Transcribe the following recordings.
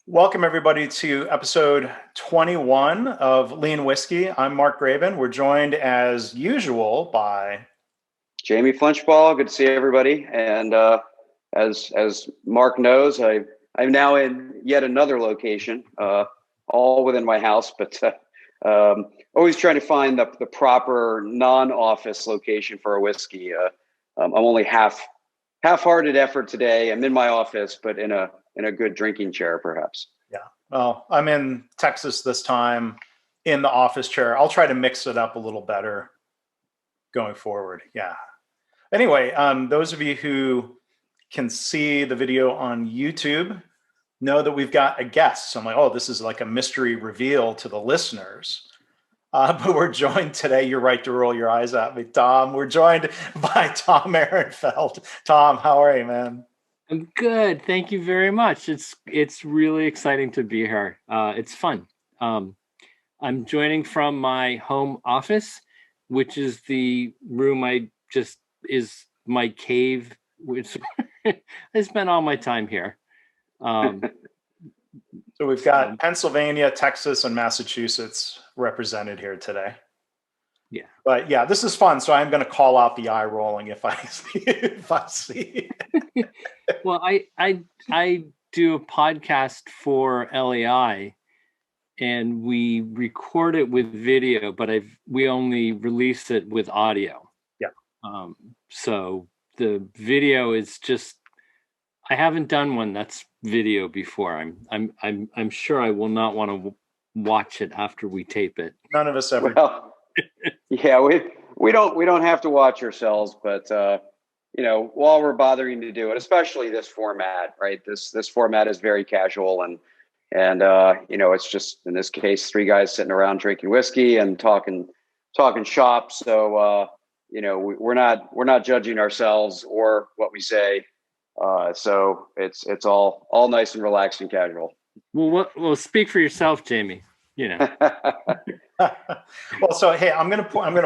Welcome, everybody, to episode 21 of Lean Whiskey. I'm Mark Graven. We're joined, as usual, by Jamie Flinchball. Good to see everybody. And as Mark knows, I'm now in yet another location, all within my house, but always trying to find the proper non-office location for a whiskey. I'm only half-hearted effort today. I'm in my office, but in a good drinking chair, perhaps. Yeah. Well, I'm in Texas this time in the office chair. I'll try to mix it up a little better going forward. Yeah. Anyway, those of you who can see the video on YouTube know that we've got a guest. So I'm like, oh, this is like a mystery reveal to the listeners. But we're joined today. You're right to roll your eyes at me, Tom. We're joined by Tom Ehrenfeld. Tom, how are you, man? I'm good. Thank you very much. It's really exciting to be here. It's fun. I'm joining from my home office, which is the room is my cave, which I spend all my time here. So we've got Pennsylvania, Texas, and Massachusetts represented here today. Yeah. But yeah, this is fun. So I'm going to call out the eye rolling if I see. Well, I do a podcast for LAI, and we record it with video, but we only release it with audio. Yeah. So the video is just, I haven't done one that's video before. I'm sure I will not want to watch it after we tape it. None of us ever. Well, yeah, we don't have to watch ourselves, but while we're bothering to do it, especially this format, right? This format is very casual and it's just, in this case, three guys sitting around drinking whiskey and talking shop. So we're not judging ourselves or what we say. So it's all nice and relaxed and casual. Well, speak for yourself, Jamie. Well, so hey, I'm gonna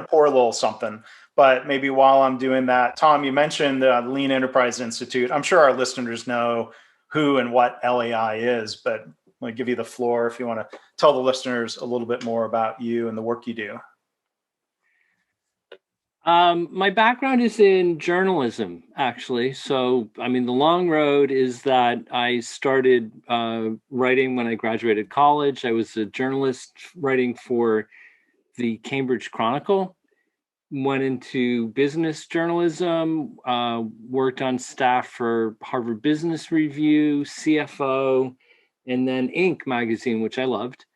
pour a little something, but maybe while I'm doing that, Tom, you mentioned the Lean Enterprise Institute. I'm sure our listeners know who and what LAI is, but I'm gonna give you the floor if you want to tell the listeners a little bit more about you and the work you do. My background is in journalism, actually. So, I mean, the long road is that I started writing when I graduated college. I was a journalist writing for the Cambridge Chronicle, went into business journalism, worked on staff for Harvard Business Review, CFO, and then Inc. magazine, which I loved.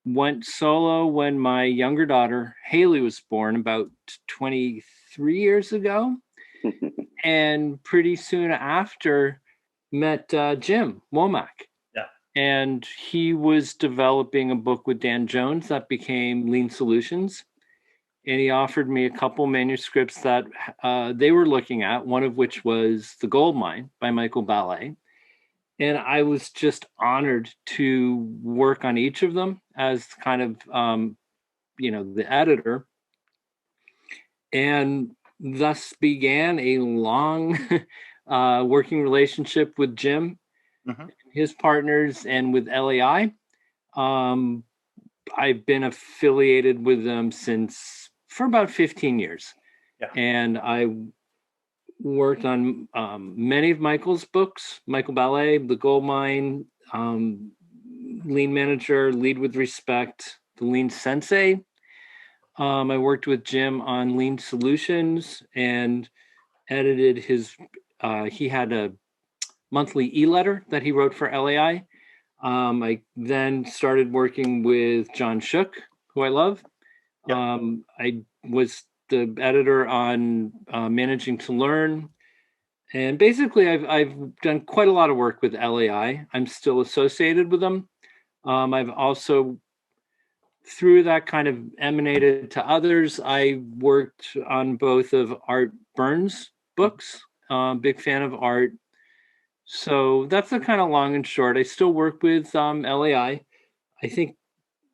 Went solo when my younger daughter, Haley, was born about 23 years ago. And pretty soon after, met Jim Womack. Yeah. And he was developing a book with Dan Jones that became Lean Solutions. And he offered me a couple manuscripts that they were looking at, one of which was The Gold Mine by Michael Ballet. And I was just honored to work on each of them as kind of, the editor. And thus began a long working relationship with Jim, his partners, and with LAI. I've been affiliated with them for about 15 years. Yeah. And I worked on many of Michael's books, Michael Ballet, The Gold Mine, Lean Manager, Lead with Respect, The Lean Sensei. I worked with Jim on Lean Solutions and edited he had a monthly e-letter that he wrote for LAI. I then started working with John Shook, who I love. Yeah. I was the editor on Managing to Learn. And basically, I've done quite a lot of work with LAI. I'm still associated with them. I've also, through that, kind of emanated to others. I worked on both of Art Burns' books. Big fan of Art. So that's the kind of long and short. I still work with LAI. I think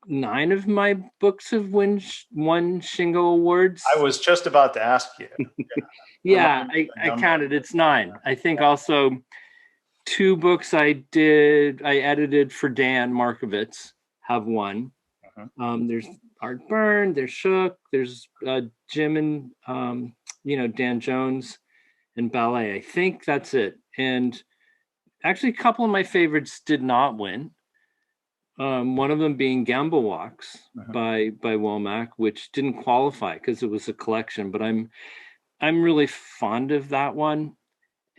9 of my books have won Shingo Awards. I was just about to ask you. Yeah, I counted. It's 9. I think also 2 books I edited for Dan Markovitz have won. There's Art Byrne, there's Shook, there's Jim and Dan Jones and Ballet. I think that's it. And actually, a couple of my favorites did not win. One of them being Gamble Walks by Womack, which didn't qualify because it was a collection. But I'm really fond of that one.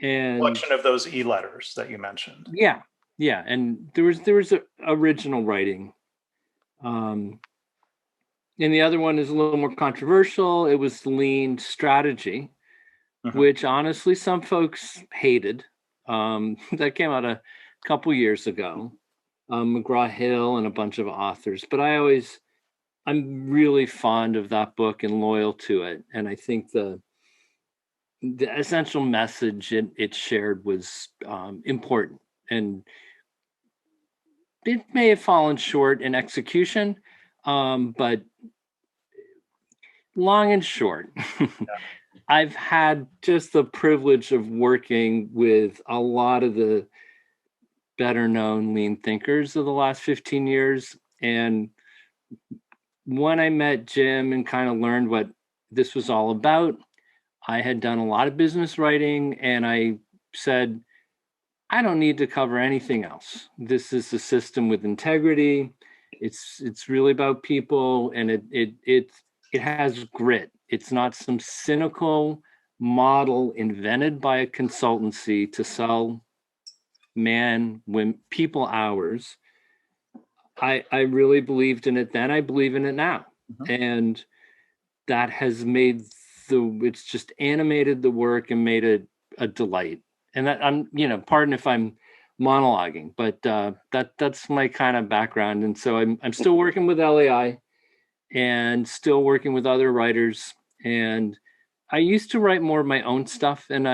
And Collection of those e-letters that you mentioned. Yeah, and there was a original writing. And the other one is a little more controversial. It was Lean Strategy, which honestly some folks hated. That came out a couple years ago. McGraw-Hill and a bunch of authors, but I'm really fond of that book and loyal to it. And I think the essential message it shared was important, and it may have fallen short in execution, but long and short, I've had just the privilege of working with a lot of the better known lean thinkers of the last 15 years. And when I met Jim and kind of learned what this was all about, I had done a lot of business writing, and I said, I don't need to cover anything else. This is a system with integrity. It's really about people, and it has grit. It's not some cynical model invented by a consultancy to sell people hours. I really believed in it then. I believe in it now. And that has made it's just animated the work and made it a delight. And that pardon if I'm monologuing, but that's my kind of background. And so I'm still working with LAI and still working with other writers. And I used to write more of my own stuff, and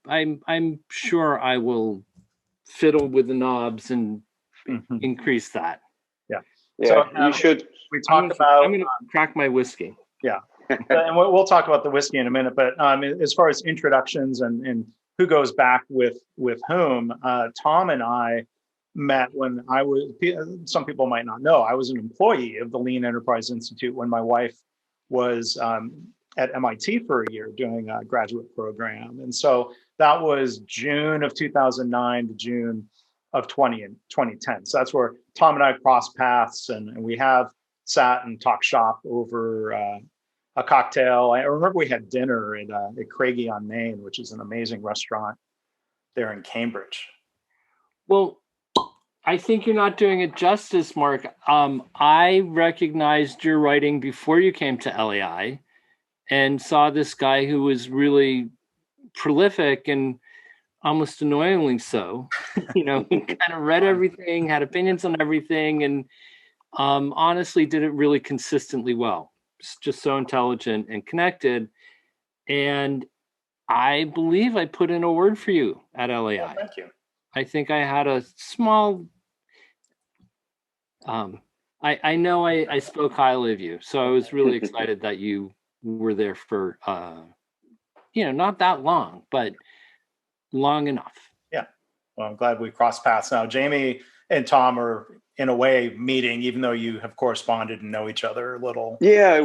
I'm sure I will fiddle with the knobs and increase that. Yeah, so you should. We talk about. I'm going to crack my whiskey. Yeah, and we'll talk about the whiskey in a minute. But as far as introductions and who goes back with whom, Tom and I met when I was. Some people might not know, I was an employee of the Lean Enterprise Institute when my wife was at MIT for a year doing a graduate program, and so that was June of 2009 to June of 2010. So that's where Tom and I crossed paths, and we have sat and talked shop over a cocktail. I remember we had dinner at Craigie on Main, which is an amazing restaurant there in Cambridge. Well, I think you're not doing it justice, Mark. I recognized your writing before you came to LAI and saw this guy who was really prolific and almost annoyingly so. He kind of read everything, had opinions on everything, and honestly did it really consistently well. Just so intelligent and connected. And I believe I put in a word for you at LAI. Oh, thank you. I think I had a small I know I spoke highly of you, so I was really excited that you were there for not that long, but long enough. Yeah. Well, I'm glad we crossed paths now. Jamie and Tom are in a way meeting, even though you have corresponded and know each other a little. Yeah, I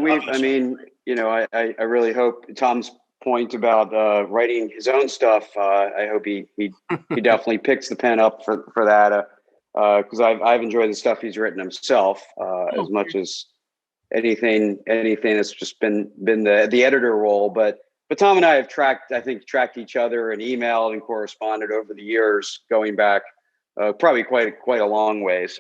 really hope Tom's point about writing his own stuff. I hope he definitely picks the pen up for that. Because I've enjoyed the stuff he's written himself as much as anything that's just been the editor role. But Tom and I have tracked each other and emailed and corresponded over the years, going back probably quite a long ways.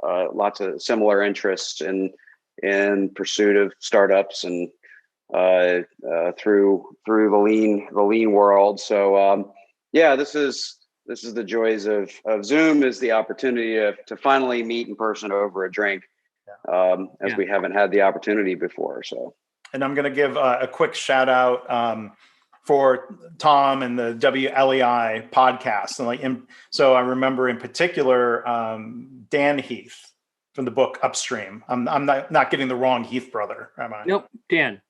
Lots of similar interests in pursuit of startups and through the lean world. So this is the joys of Zoom, is the opportunity to finally meet in person over a drink, as we haven't had the opportunity before. So, and I'm going to give a quick shout out for Tom and the WLEI podcast. And so I remember in particular Dan Heath from the book Upstream. I'm not getting the wrong Heath brother, am I? Nope, Dan.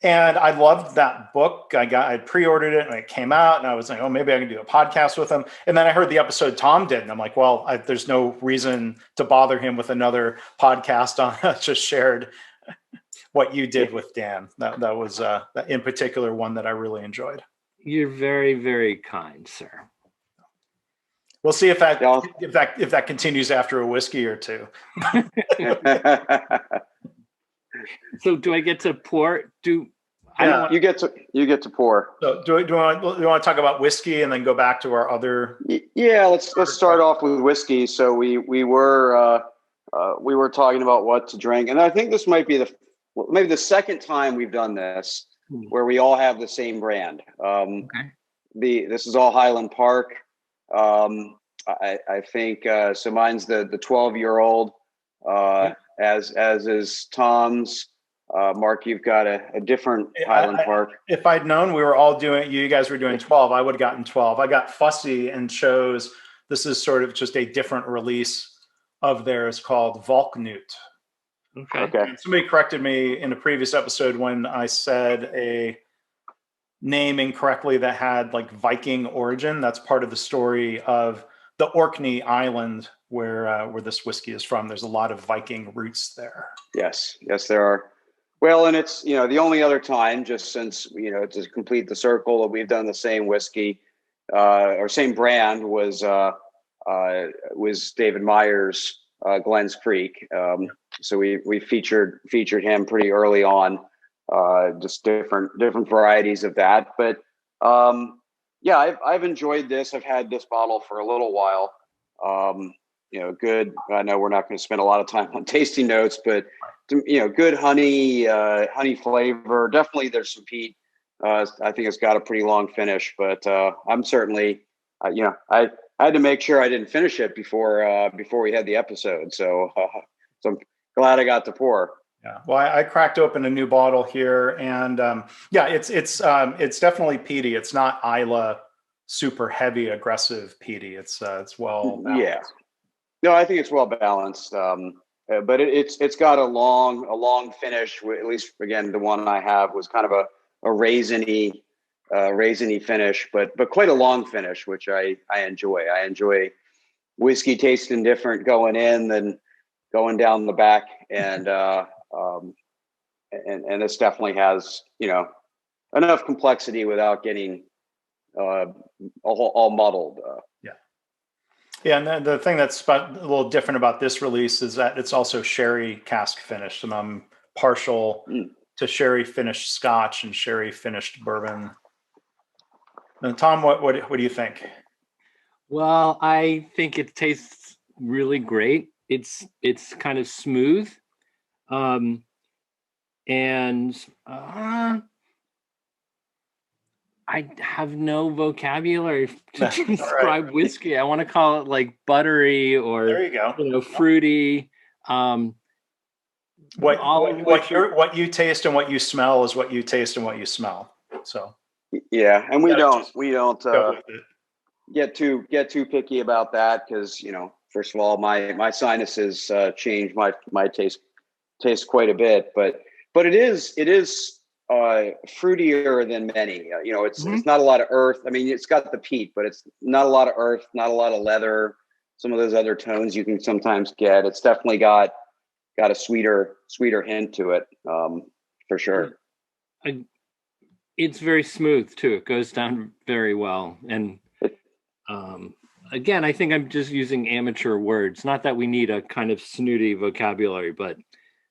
And I loved that book. I pre-ordered it and it came out, and I was like, oh, maybe I can do a podcast with him. And then I heard the episode Tom did, and I'm like, well, there's no reason to bother him with another podcast on just shared what you did with Dan. That was in particular one that I really enjoyed. You're very, very kind, sir. We'll see if that continues after a whiskey or two. So do I get to pour? You get to pour. So do you want to talk about whiskey and then go back to our other? Yeah, let's start off with whiskey. So we were talking about what to drink, and I think this might be maybe the second time we've done this where we all have the same brand. Okay. This is all Highland Park. I think so. Mine's the 12-year-old, as is Tom's. Mark, you've got a different Highland Park. If I'd known we were all doing, you guys were doing 12, I would have gotten 12. I got fussy and chose, this is sort of just a different release of theirs called Volknut. Okay. And somebody corrected me in a previous episode when I said a name incorrectly that had like Viking origin. That's part of the story of the Orkney Island where this whiskey is from. There's a lot of Viking roots there. Yes, there are. Well, and it's, the only other time, just since, to complete the circle, that we've done the same whiskey or same brand was David Meyer's Glens Creek. So we featured him pretty early on, just different varieties of that. But I've enjoyed this. I've had this bottle for a little while. Good. I know we're not going to spend a lot of time on tasting notes, but good honey flavor. Definitely there's some peat. I think it's got a pretty long finish, but I'm certainly, I had to make sure I didn't finish it before we had the episode. So I'm glad I got to pour. Yeah. Well, I cracked open a new bottle here, and it's definitely peaty. It's not Isla super heavy, aggressive peaty. It's well balanced. Yeah. No, I think it's well balanced. But it's got a long finish. At least again, the one I have was kind of a raisiny finish, but quite a long finish, which I enjoy. I enjoy whiskey tasting different going in than going down the back, and this definitely has enough complexity without getting all muddled. Yeah, and then the thing that's a little different about this release is that it's also sherry cask finished, and I'm partial to sherry finished Scotch and sherry finished bourbon. And Tom, what do you think? Well, I think it tastes really great. It's kind of smooth, and I have no vocabulary to describe right. whiskey. I want to call it like buttery or There you go. Fruity. What you taste and what you smell is what you taste and what you smell. So yeah, and we don't get too picky about that because first of all my sinuses change my taste quite a bit, but it is fruitier than many. It's not a lot of earth. I mean, it's got the peat, but it's not a lot of earth, not a lot of leather. Some of those other tones you can sometimes get. It's definitely got a sweeter hint to it, for sure. It's very smooth too. It goes down very well. And again, I think I'm just using amateur words. Not that we need a kind of snooty vocabulary, but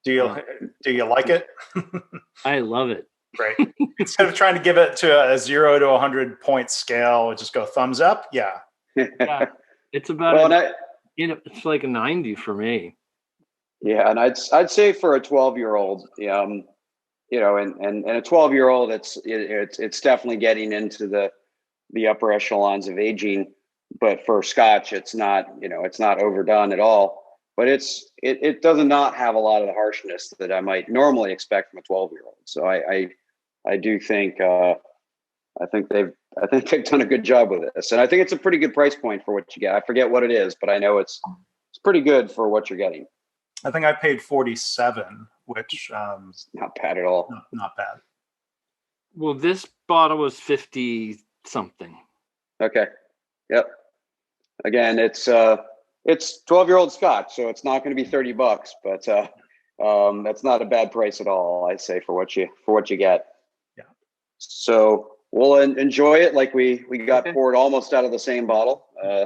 do you like it? I love it. Right. Instead of trying to give it to a 0 to 100 point scale, just go thumbs up. Yeah. It's about it's like a 90 for me. Yeah, and I'd say for a 12-year-old, and a 12-year-old, it's definitely getting into the upper echelons of aging. But for Scotch, it's not overdone at all. But it does not have a lot of the harshness that I might normally expect from a 12-year-old. So I do think I think they've done a good job with this, and I think it's a pretty good price point for what you get. I forget what it is, but I know it's pretty good for what you're getting. I think I paid $47, which not bad at all. Not bad. Well, this bottle was 50 something. Okay. Yep. Again, it's 12-year-old Scotch, so it's not going to be $30, but that's not a bad price at all, I say, for what you get. Yeah. So we'll enjoy it like we got Okay. poured almost out of the same bottle. Yeah.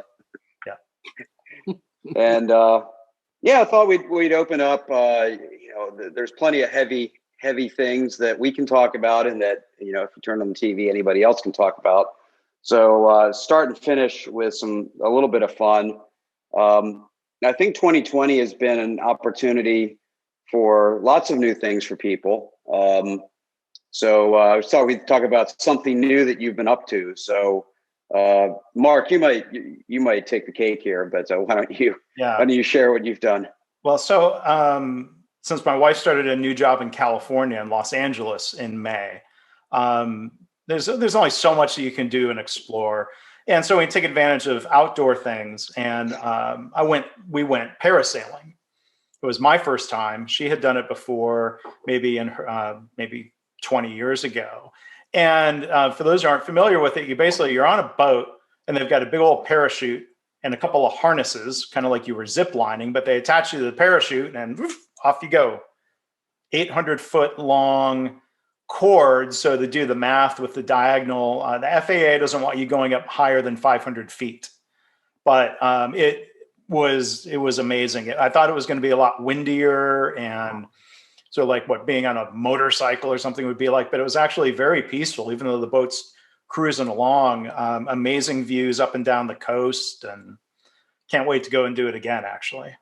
And yeah, I thought we'd open up. There's plenty of heavy things that we can talk about, and that, if you turn on the TV, anybody else can talk about. So start and finish with a little bit of fun. I think 2020 has been an opportunity for lots of new things for people. So I thought we'd talk about something new that you've been up to. So Mark, you might take the cake here, but why don't you share what you've done? Well, so since my wife started a new job in California, in Los Angeles, in May, there's only so much that you can do and explore, and so we take advantage of outdoor things. And we went parasailing. It was my first time. She had done it before, maybe 20 years ago. And for those who aren't familiar with it, you're on a boat, and they've got a big old parachute and a couple of harnesses, kind of like you were zip lining, but they attach you to the parachute, and off you go. 800-foot long cords. So to do the math with the diagonal, the FAA doesn't want you going up higher than 500 feet. But it was amazing. I thought it was going to be a lot windier, and so like what being on a motorcycle or something would be like, but it was actually very peaceful, even though the boat's cruising along. Amazing views up and down the coast, and can't wait to go and do it again, actually.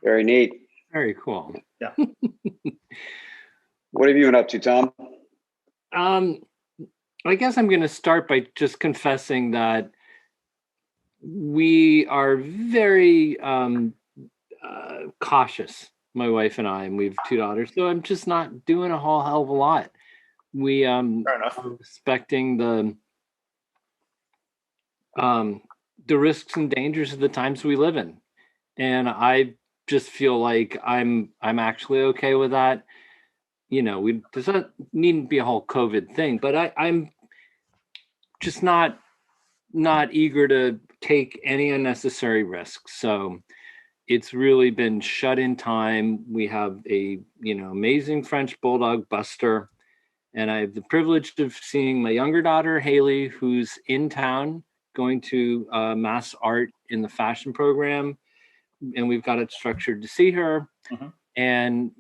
Very neat. Very cool. Yeah. What have you been up to, Tom? I guess I'm going to start by just confessing that we are very cautious, my wife and I, and we have 2 daughters, so I'm just not doing a whole hell of a lot. We Fair enough. are respecting the risks and dangers of the times we live in, and I just feel like I'm actually okay with that. Does not need to be a whole COVID thing, but I'm just not eager to take any unnecessary risks. So it's really been shut in time. We have a amazing French bulldog, Buster, and I have the privilege of seeing my younger daughter, Haley, who's in town going to mass art in the fashion program, and we've got it structured to see her. Mm-hmm. And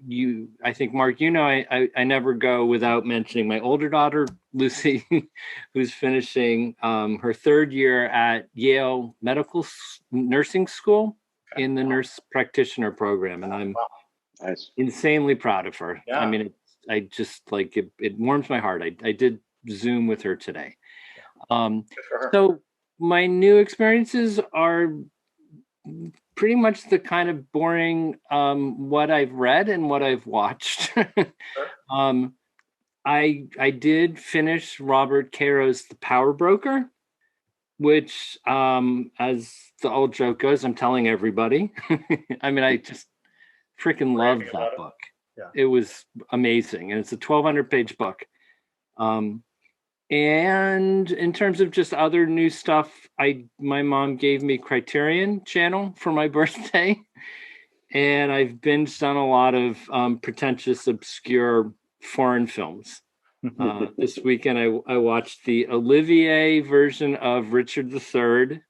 I think, Mark, I never go without mentioning my older daughter, Lucy, who's finishing her 3rd year at Yale Medical Nursing School in the nurse practitioner program. And I'm insanely proud of her. Yeah. I mean, I just like it warms my heart. I did Zoom with her today. So my new experiences are pretty much the kind of boring what I've read and what I've watched. Sure. I did finish Robert Caro's The Power Broker, which as the old joke goes, I'm telling everybody. I mean, I just freaking loved that book. Yeah. It was amazing, and it's a 1,200-page book. And in terms of just other new stuff, my mom gave me Criterion Channel for my birthday, and I've binged on a lot of pretentious, obscure foreign films. This weekend, I watched the Olivier version of Richard III,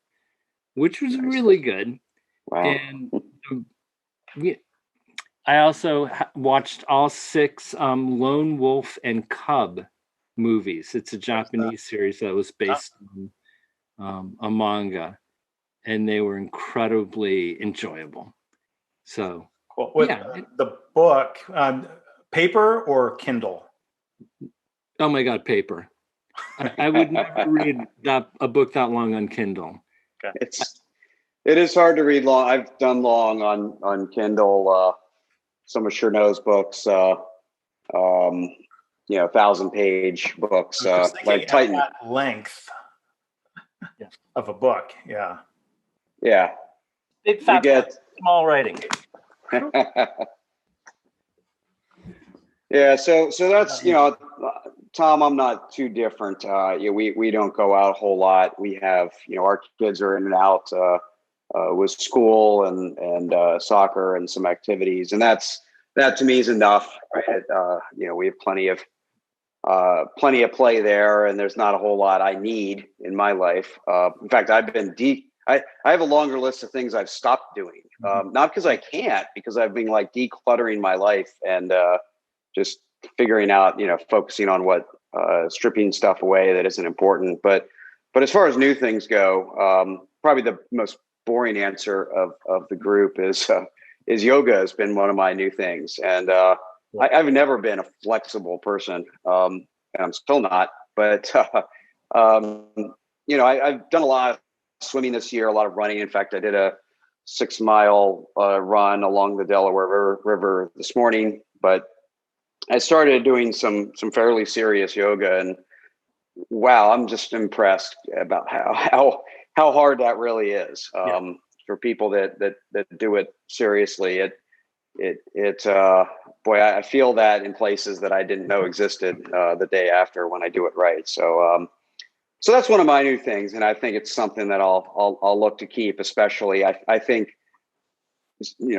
which was really good. Wow. And I also watched all 6 Lone Wolf and Cub movies. It's a Japanese series that was based on a manga, and they were incredibly enjoyable. So cool. With the book, paper or Kindle? Oh my God, paper. I would never read a book that long on Kindle. Okay. It is hard to read long. I've done long on Kindle. Some of Cherneau's books, 1,000-page books, like Titan. That length of a book, yeah. Yeah. Big fat book, small writing. Yeah, so that's, Tom, I'm not too different. We don't go out a whole lot. We have, our kids are in and out with school and soccer and some activities, and that to me is enough. Right? We have plenty of play there, and there's not a whole lot I need in my life. In fact, I have a longer list of things I've stopped doing, not because I can't, because I've been like decluttering my life and just figuring out, focusing on what stripping stuff away that isn't important. But as far as new things go, probably the most boring answer of the group is yoga has been one of my new things, and I've never been a flexible person, and I'm still not. But I've done a lot of swimming this year, a lot of running. In fact, I did a 6-mile run along the Delaware River this morning. But I started doing some fairly serious yoga, and wow, I'm just impressed about how hard that really is for people that do it seriously. Boy, I feel that in places that I didn't know existed the day after when I do it right. So that's one of my new things, and I think it's something that I'll look to keep. Especially, I think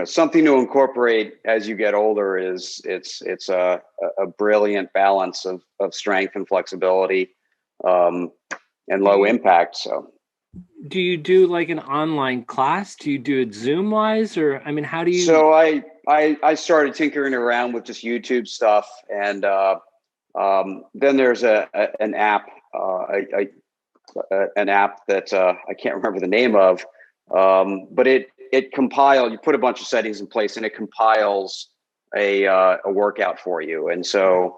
something to incorporate as you get older is it's a brilliant balance of strength and flexibility, and low impact. So. Do you do like an online class? Do you do it Zoom wise, or how do you? So I started tinkering around with just YouTube stuff, and then there's an app, an app that I can't remember the name of, but it compiles. You put a bunch of settings in place, and it compiles a workout for you, and so.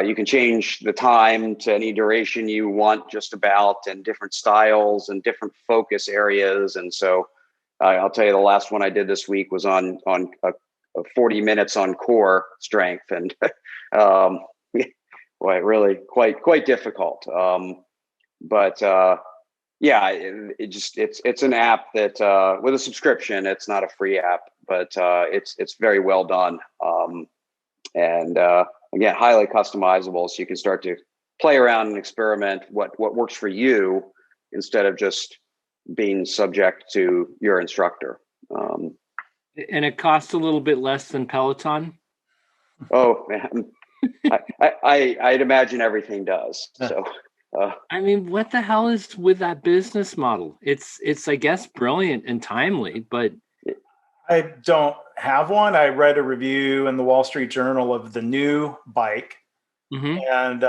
You can change the time to any duration you want, just about, and different styles and different focus areas. And so I'll tell you, the last one I did this week was on 40 minutes on core strength, and really quite difficult. But it's an app that with a subscription. It's not a free app, but it's very well done. And again, highly customizable, so you can start to play around and experiment what works for you instead of just being subject to your instructor. And it costs a little bit less than Peloton. Oh man, I'd imagine everything does. So, what the hell is with that business model? It's I guess brilliant and timely, but I don't have one. I read a review in the Wall Street Journal of the new bike. And,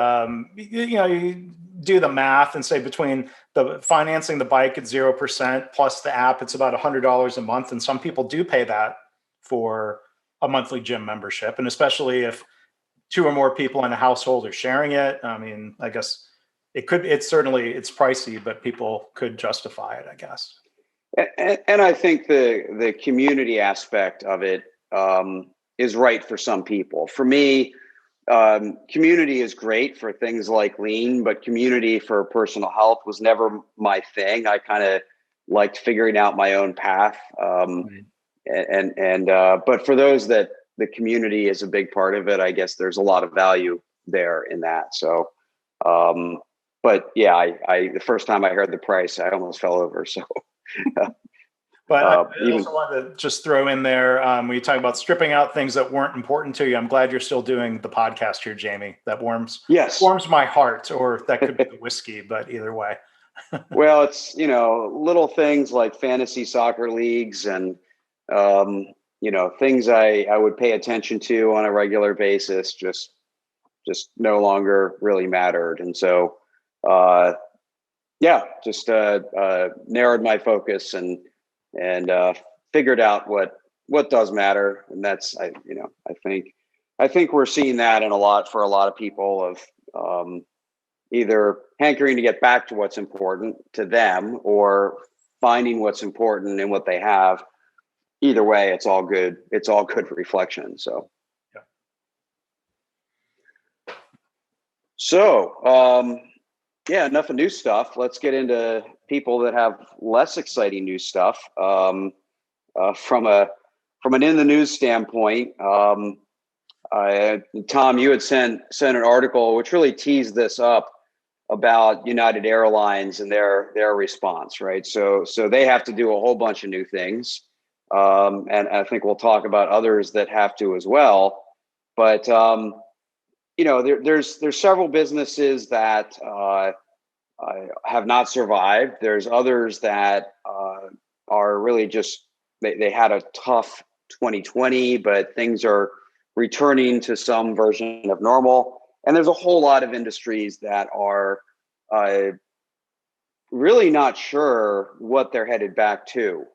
you do the math and say between the financing the bike at 0% plus the app, it's about $100 a month. And some people do pay that for a monthly gym membership. And especially if 2 or more people in a household are sharing it. I guess it's pricey, but people could justify it, I guess. And I think the community aspect of it is right for some people. For me, community is great for things like lean, but community for personal health was never my thing. I kind of liked figuring out my own path. But for those that the community is a big part of it, I guess there's a lot of value there in that. So, but yeah, I the first time I heard the price, I almost fell over. So. But I also wanted to just throw in there, when you talk about stripping out things that weren't important to you, I'm glad you're still doing the podcast here, Jamie. That warms my heart, or that could be the whiskey, but either way. Well, it's, little things like fantasy soccer leagues and, things I would pay attention to on a regular basis, just no longer really mattered. And so, narrowed my focus and figured out what does matter. And that's, I think we're seeing that for a lot of people of either hankering to get back to what's important to them or finding what's important in what they have. Either way, it's all good. It's all good reflection. So, enough of new stuff. Let's get into people that have less exciting new stuff. From an in the news standpoint, Tom, you had sent an article which really teased this up about United Airlines and their response, right? So they have to do a whole bunch of new things, and I think we'll talk about others that have to as well. But there's several businesses that have not survived. There's others that are really just they had a tough 2020, but things are returning to some version of normal. And there's a whole lot of industries that are really not sure what they're headed back to.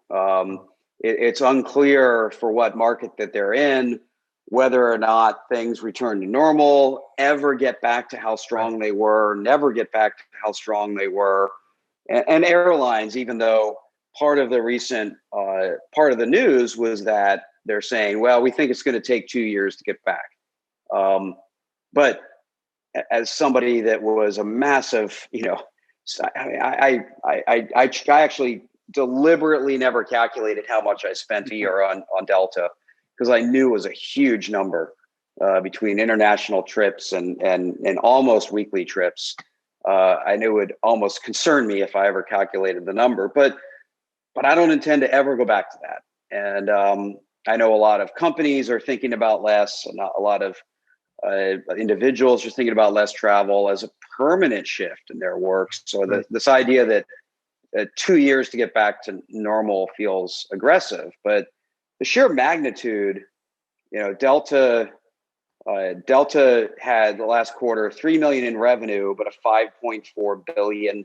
It's unclear for what market that they're in, whether or not things return to normal, ever get back to how strong they were, never get back to how strong they were. And airlines, even though part of the recent part of the news was that they're saying, well, we think it's going to take 2 years to get back. But as somebody that was a massive, I actually deliberately never calculated how much I spent a year on Delta, because I knew it was a huge number between international trips and almost weekly trips. I knew it would almost concern me if I ever calculated the number, but I don't intend to ever go back to that. And I know a lot of companies are thinking about less, and a lot of individuals are thinking about less travel as a permanent shift in their work. So this idea that 2 years to get back to normal feels aggressive, but the sheer magnitude, Delta had the last quarter $3 million in revenue, but a $5.4 billion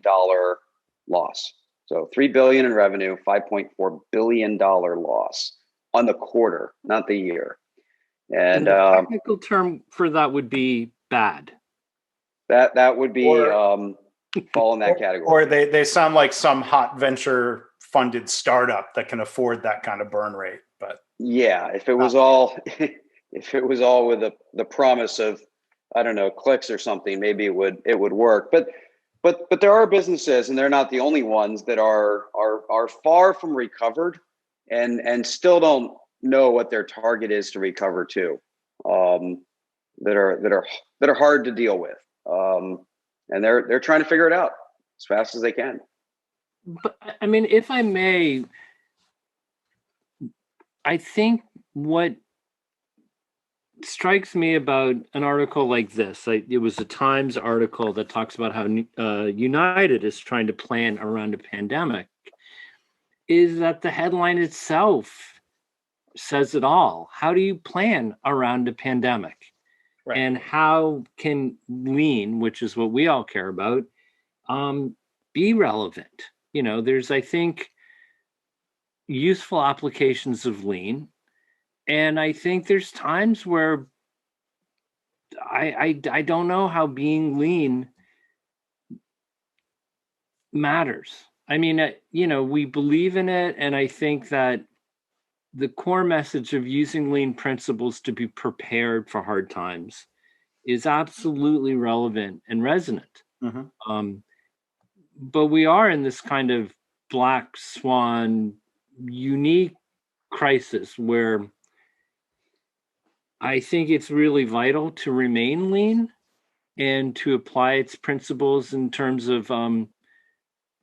loss. So $3 billion in revenue, $5.4 billion loss on the quarter, not the year. And the technical term for that would be bad. That would be fall in that category. Or they sound like some hot venture funded startup that can afford that kind of burn rate. But yeah, if it was all with the promise of, I don't know, clicks or something, maybe it would work. But there are businesses, and they're not the only ones, that are far from recovered and still don't know what their target is to recover to, that are hard to deal with, and they're trying to figure it out as fast as they can. But I mean, if I may, I think what strikes me about an article like this, it was a Times article that talks about how United is trying to plan around a pandemic, is that the headline itself says it all. How do you plan around a pandemic? Right. And how can lean, which is what we all care about, be relevant? There's, I think, useful applications of lean. And I think there's times where I don't know how being lean matters. I mean, we believe in it. And I think that the core message of using lean principles to be prepared for hard times is absolutely relevant and resonant. Mm-hmm. But we are in this kind of black swan, unique crisis where I think it's really vital to remain lean and to apply its principles in terms of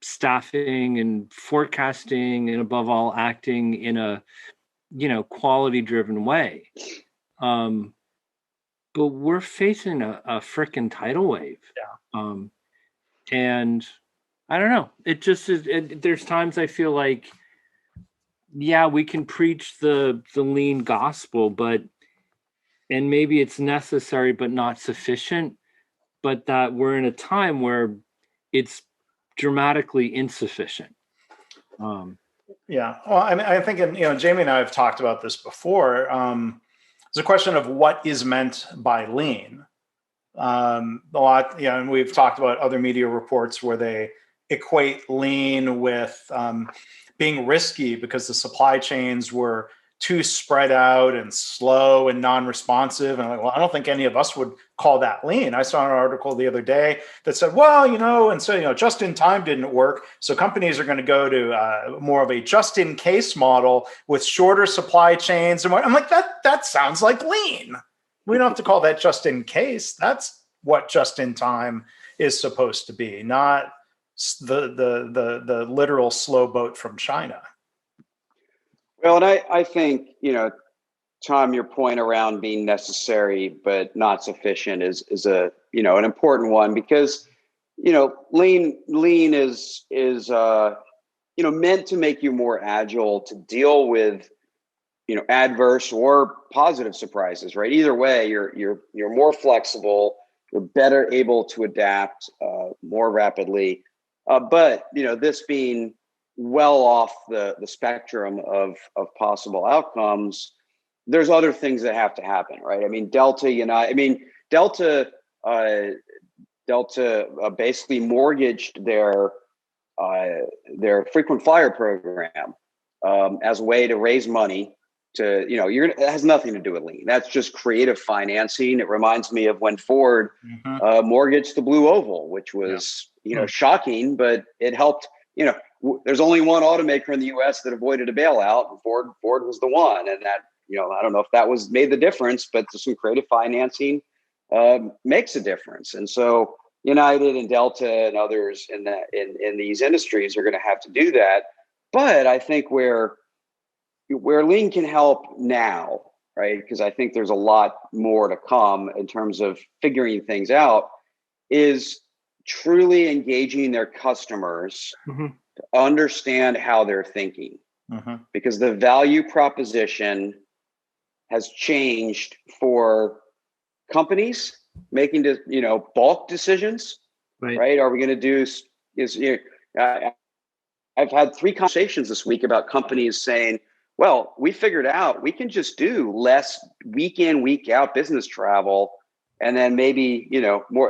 staffing and forecasting, and above all, acting in a quality-driven way. But we're facing a frickin' tidal wave. Yeah. And I don't know. It just is. There's times I feel like, yeah, we can preach the lean gospel, and maybe it's necessary but not sufficient, but that we're in a time where it's dramatically insufficient. Yeah. Well, I mean, I think, Jamie and I have talked about this before. It's a question of what is meant by lean. A lot, and we've talked about other media reports where they equate lean with being risky because the supply chains were too spread out and slow and non-responsive. And I'm like, well, I don't think any of us would call that lean. I saw an article the other day that said, well, and so, just in time didn't work. So companies are going to go to more of a just in case model with shorter supply chains. And I'm like, that sounds like lean. We don't have to call that just in case. That's what just in time is supposed to be, not the literal slow boat from China. Well, and I think, Tom, your point around being necessary but not sufficient is a an important one, because lean is meant to make you more agile to deal with adverse or positive surprises, right? Either way, you're more flexible, you're better able to adapt more rapidly. But this being well off the spectrum of possible outcomes, there's other things that have to happen, right? I mean, Delta basically mortgaged their frequent flyer program as a way to raise money. It has nothing to do with lean. That's just creative financing. It reminds me of when Ford mortgaged the Blue Oval, which was shocking, but it helped. There's only one automaker in the U.S. that avoided a bailout, and Ford was the one, and that I don't know if that made the difference, but some creative financing makes a difference. And so United and Delta and others in these industries are going to have to do that. But I think where lean can help now, right? Because I think there's a lot more to come in terms of figuring things out, is truly engaging their customers to understand how they're thinking. Because the value proposition has changed for companies making bulk decisions, right? Are we going to do I've had 3 conversations this week about companies saying, well, we figured out we can just do less week in, week out business travel, and then maybe,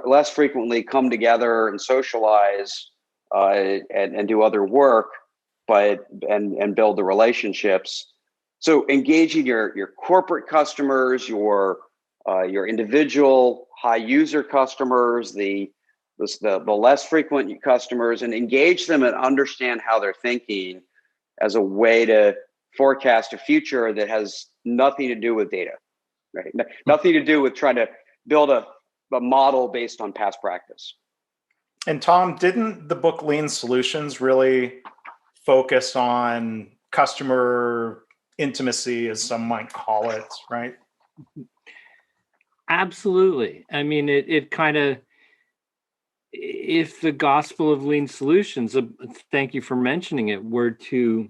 less frequently come together and socialize and do other work, and build the relationships. So engaging your corporate customers, your individual high user customers, the less frequent customers, and engage them and understand how they're thinking as a way to forecast a future that has nothing to do with data, right? Nothing to do with trying to build a model based on past practice. And Tom, didn't the book Lean Solutions really focus on customer intimacy, as some might call it, right? Absolutely. I mean, it kind of, if the gospel of Lean Solutions, thank you for mentioning it, were to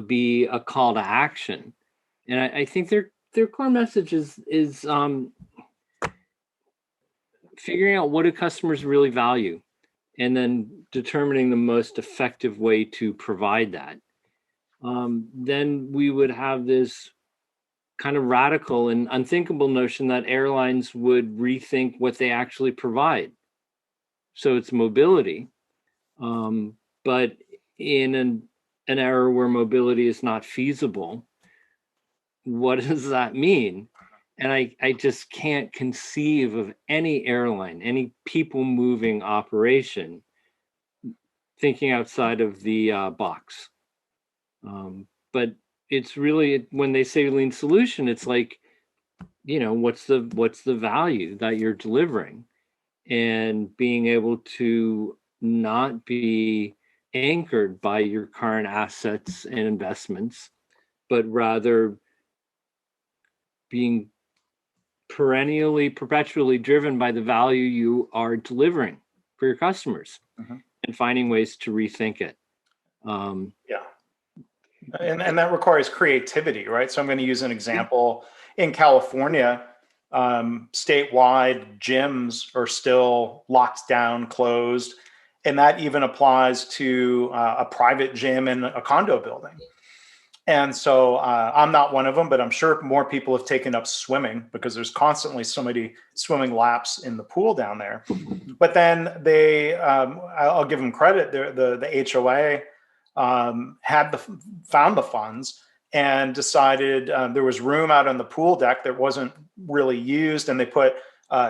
be a call to action, and I think their core message is figuring out what do customers really value, and then determining the most effective way to provide that. Then we would have this kind of radical and unthinkable notion that airlines would rethink what they actually provide. So it's mobility, but in an era where mobility is not feasible, what does that mean? And I just can't conceive of any airline, any people moving operation thinking outside of the box. But it's really, when they say lean solution, it's like, what's the value that you're delivering, and being able to not be anchored by your current assets and investments, but rather being perpetually driven by the value you are delivering for your customers, and finding ways to rethink it. And that requires creativity, right? So I'm going to use an example. In California, statewide gyms are still locked down, closed. And that even applies to a private gym in a condo building. And so I'm not one of them, but I'm sure more people have taken up swimming, because there's constantly so many swimming laps in the pool down there. But then I'll give them credit, the HOA found the funds and decided there was room out on the pool deck that wasn't really used. And they put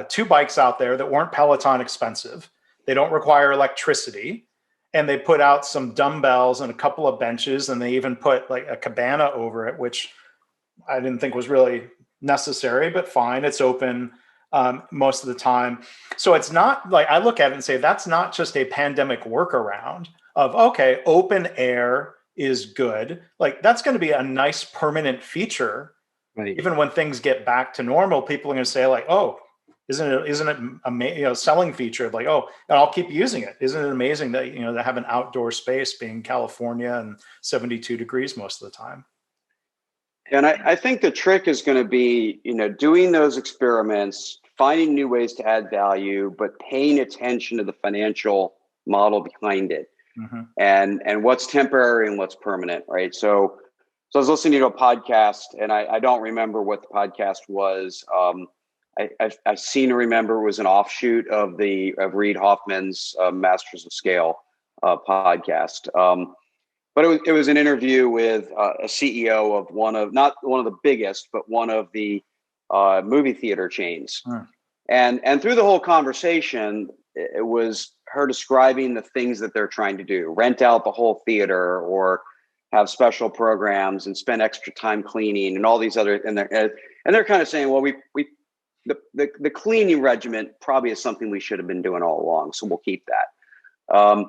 2 bikes out there that weren't Peloton expensive. They don't require electricity. And they put out some dumbbells and a couple of benches, and they even put like a cabana over it, which I didn't think was really necessary, but fine. It's open most of the time. So it's not like, I look at it and say, that's not just a pandemic workaround of, okay, open air is good. Like that's going to be a nice permanent feature. Right. Even when things get back to normal, people are going to say like, oh, isn't it a selling feature? Like, oh, and I'll keep using it. Isn't it amazing that, they have an outdoor space being California and 72 degrees most of the time? And I think the trick is going to be, doing those experiments, finding new ways to add value, but paying attention to the financial model behind it, and what's temporary and what's permanent, right? So I was listening to a podcast, and I don't remember what the podcast was. I seem to remember it was an offshoot of Reid Hoffman's Masters of Scale podcast. But it was an interview with a CEO of not one of the biggest, but one of the movie theater chains. And through the whole conversation, it was her describing the things that they're trying to do: rent out the whole theater, or have special programs and spend extra time cleaning and all these other. And they're kind of saying, well, the cleaning regimen probably is something we should have been doing all along, so we'll keep that.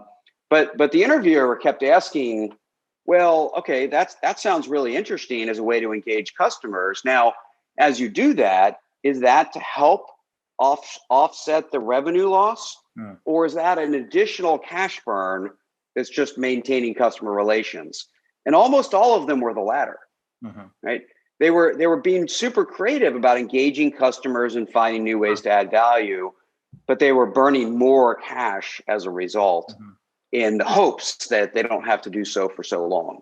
But the interviewer kept asking, well, okay, that sounds really interesting as a way to engage customers. Now, as you do that, is that to help offset the revenue loss, or is that an additional cash burn that's just maintaining customer relations? And almost all of them were the latter, right? They were being super creative about engaging customers and finding new ways to add value, but they were burning more cash as a result, in the hopes that they don't have to do so for so long.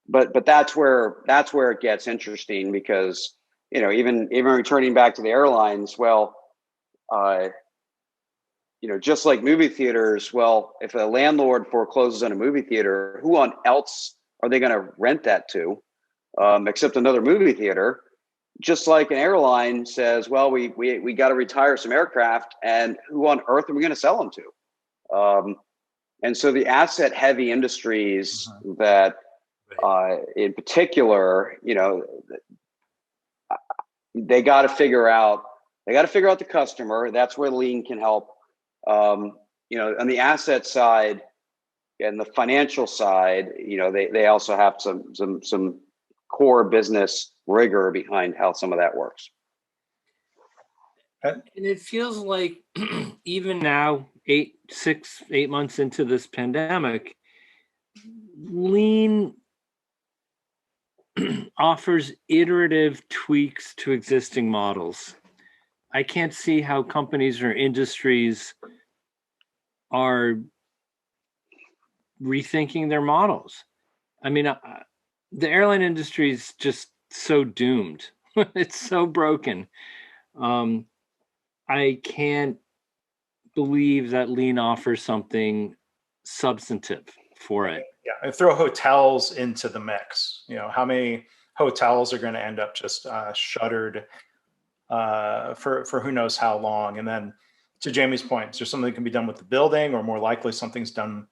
But that's where it gets interesting, because even returning back to the airlines, well, just like movie theaters, well, if a landlord forecloses on a movie theater, who on else are they going to rent that to, except another movie theater? Just like an airline says, well, we got to retire some aircraft, and who on earth are we going to sell them to? And so the asset heavy industries that, in particular, they got to figure out the customer. That's where lean can help. On the asset side and the financial side, they also have some core business rigor behind how some of that works. And it feels like even now, 8 months into this pandemic, lean offers iterative tweaks to existing models. I can't see how companies or industries are rethinking their models. I mean, the airline industry is just so doomed. It's so broken. I can't believe that lean offers something substantive for it. Yeah, and throw hotels into the mix. How many hotels are going to end up just shuttered for who knows how long? And then, to Jamie's point, is there something that can be done with the building, or more likely something's done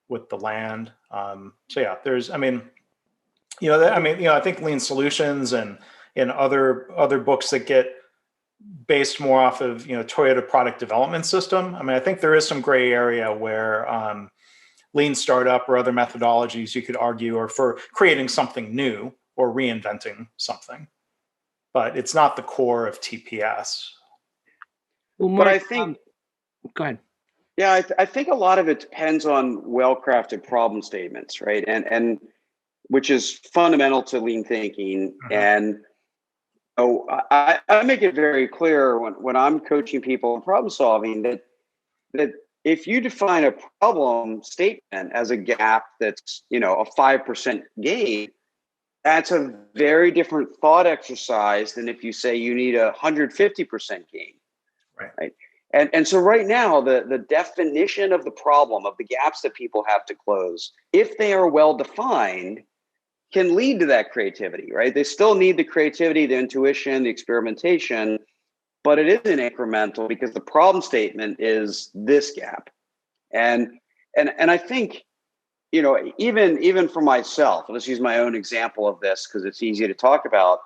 with the land? So yeah, I think lean solutions and in other books that get based more off of Toyota product development system. I think there is some gray area where lean startup or other methodologies, you could argue, are for creating something new or reinventing something, but it's not the core of TPS. Well, Mark, but I think, go ahead. Yeah, I think a lot of it depends on well-crafted problem statements, right? And which is fundamental to lean thinking. And I make it very clear when I'm coaching people in problem solving that if you define a problem statement as a gap that's a 5% gain, that's a very different thought exercise than if you say you need 150% gain, right? And so right now, the definition of the problem, of the gaps that people have to close, if they are well defined, can lead to that creativity, right? They still need the creativity, the intuition, the experimentation, but it isn't incremental because the problem statement is this gap. And I think, even for myself, let's use my own example of this because it's easy to talk about.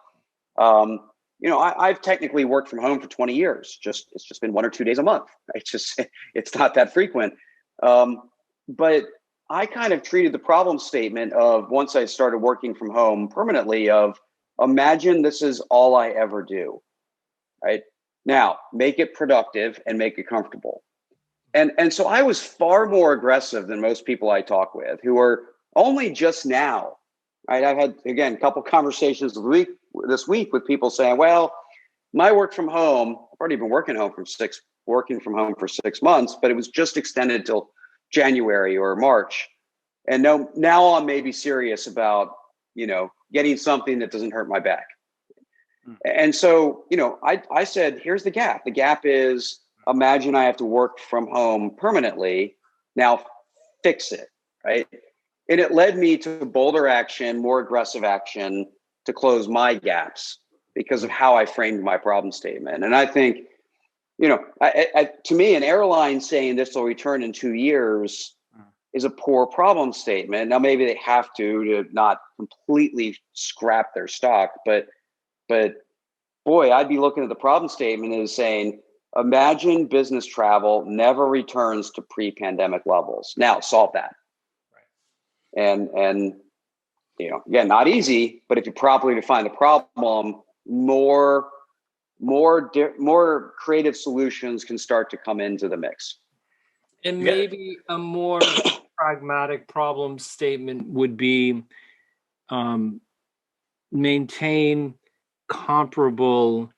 I've technically worked from home for 20 years. It's just been 1 or 2 days a month. It's not that frequent. But I kind of treated the problem statement of, once I started working from home permanently, of, imagine this is all I ever do, right? Now, make it productive and make it comfortable. And so I was far more aggressive than most people I talk with, who are only just now, right? I've had, again, a couple conversations this week with people saying, well, my work from home, I've already been working from home for 6 months, but it was just extended till January or March. And now I'm maybe serious about, getting something that doesn't hurt my back. And so, I said, here's the gap. The gap is, imagine I have to work from home permanently. Now fix it, right? And it led me to bolder action, more aggressive action to close my gaps because of how I framed my problem statement. And I think, to me, an airline saying this will return in 2 years is a poor problem statement. Now, maybe they have to not completely scrap their stock, but boy, I'd be looking at the problem statement as saying, imagine business travel never returns to pre-pandemic levels. Now solve that. Right. And again, not easy, but if you properly define the problem, more creative solutions can start to come into the mix. And maybe a more pragmatic problem statement would be maintain comparable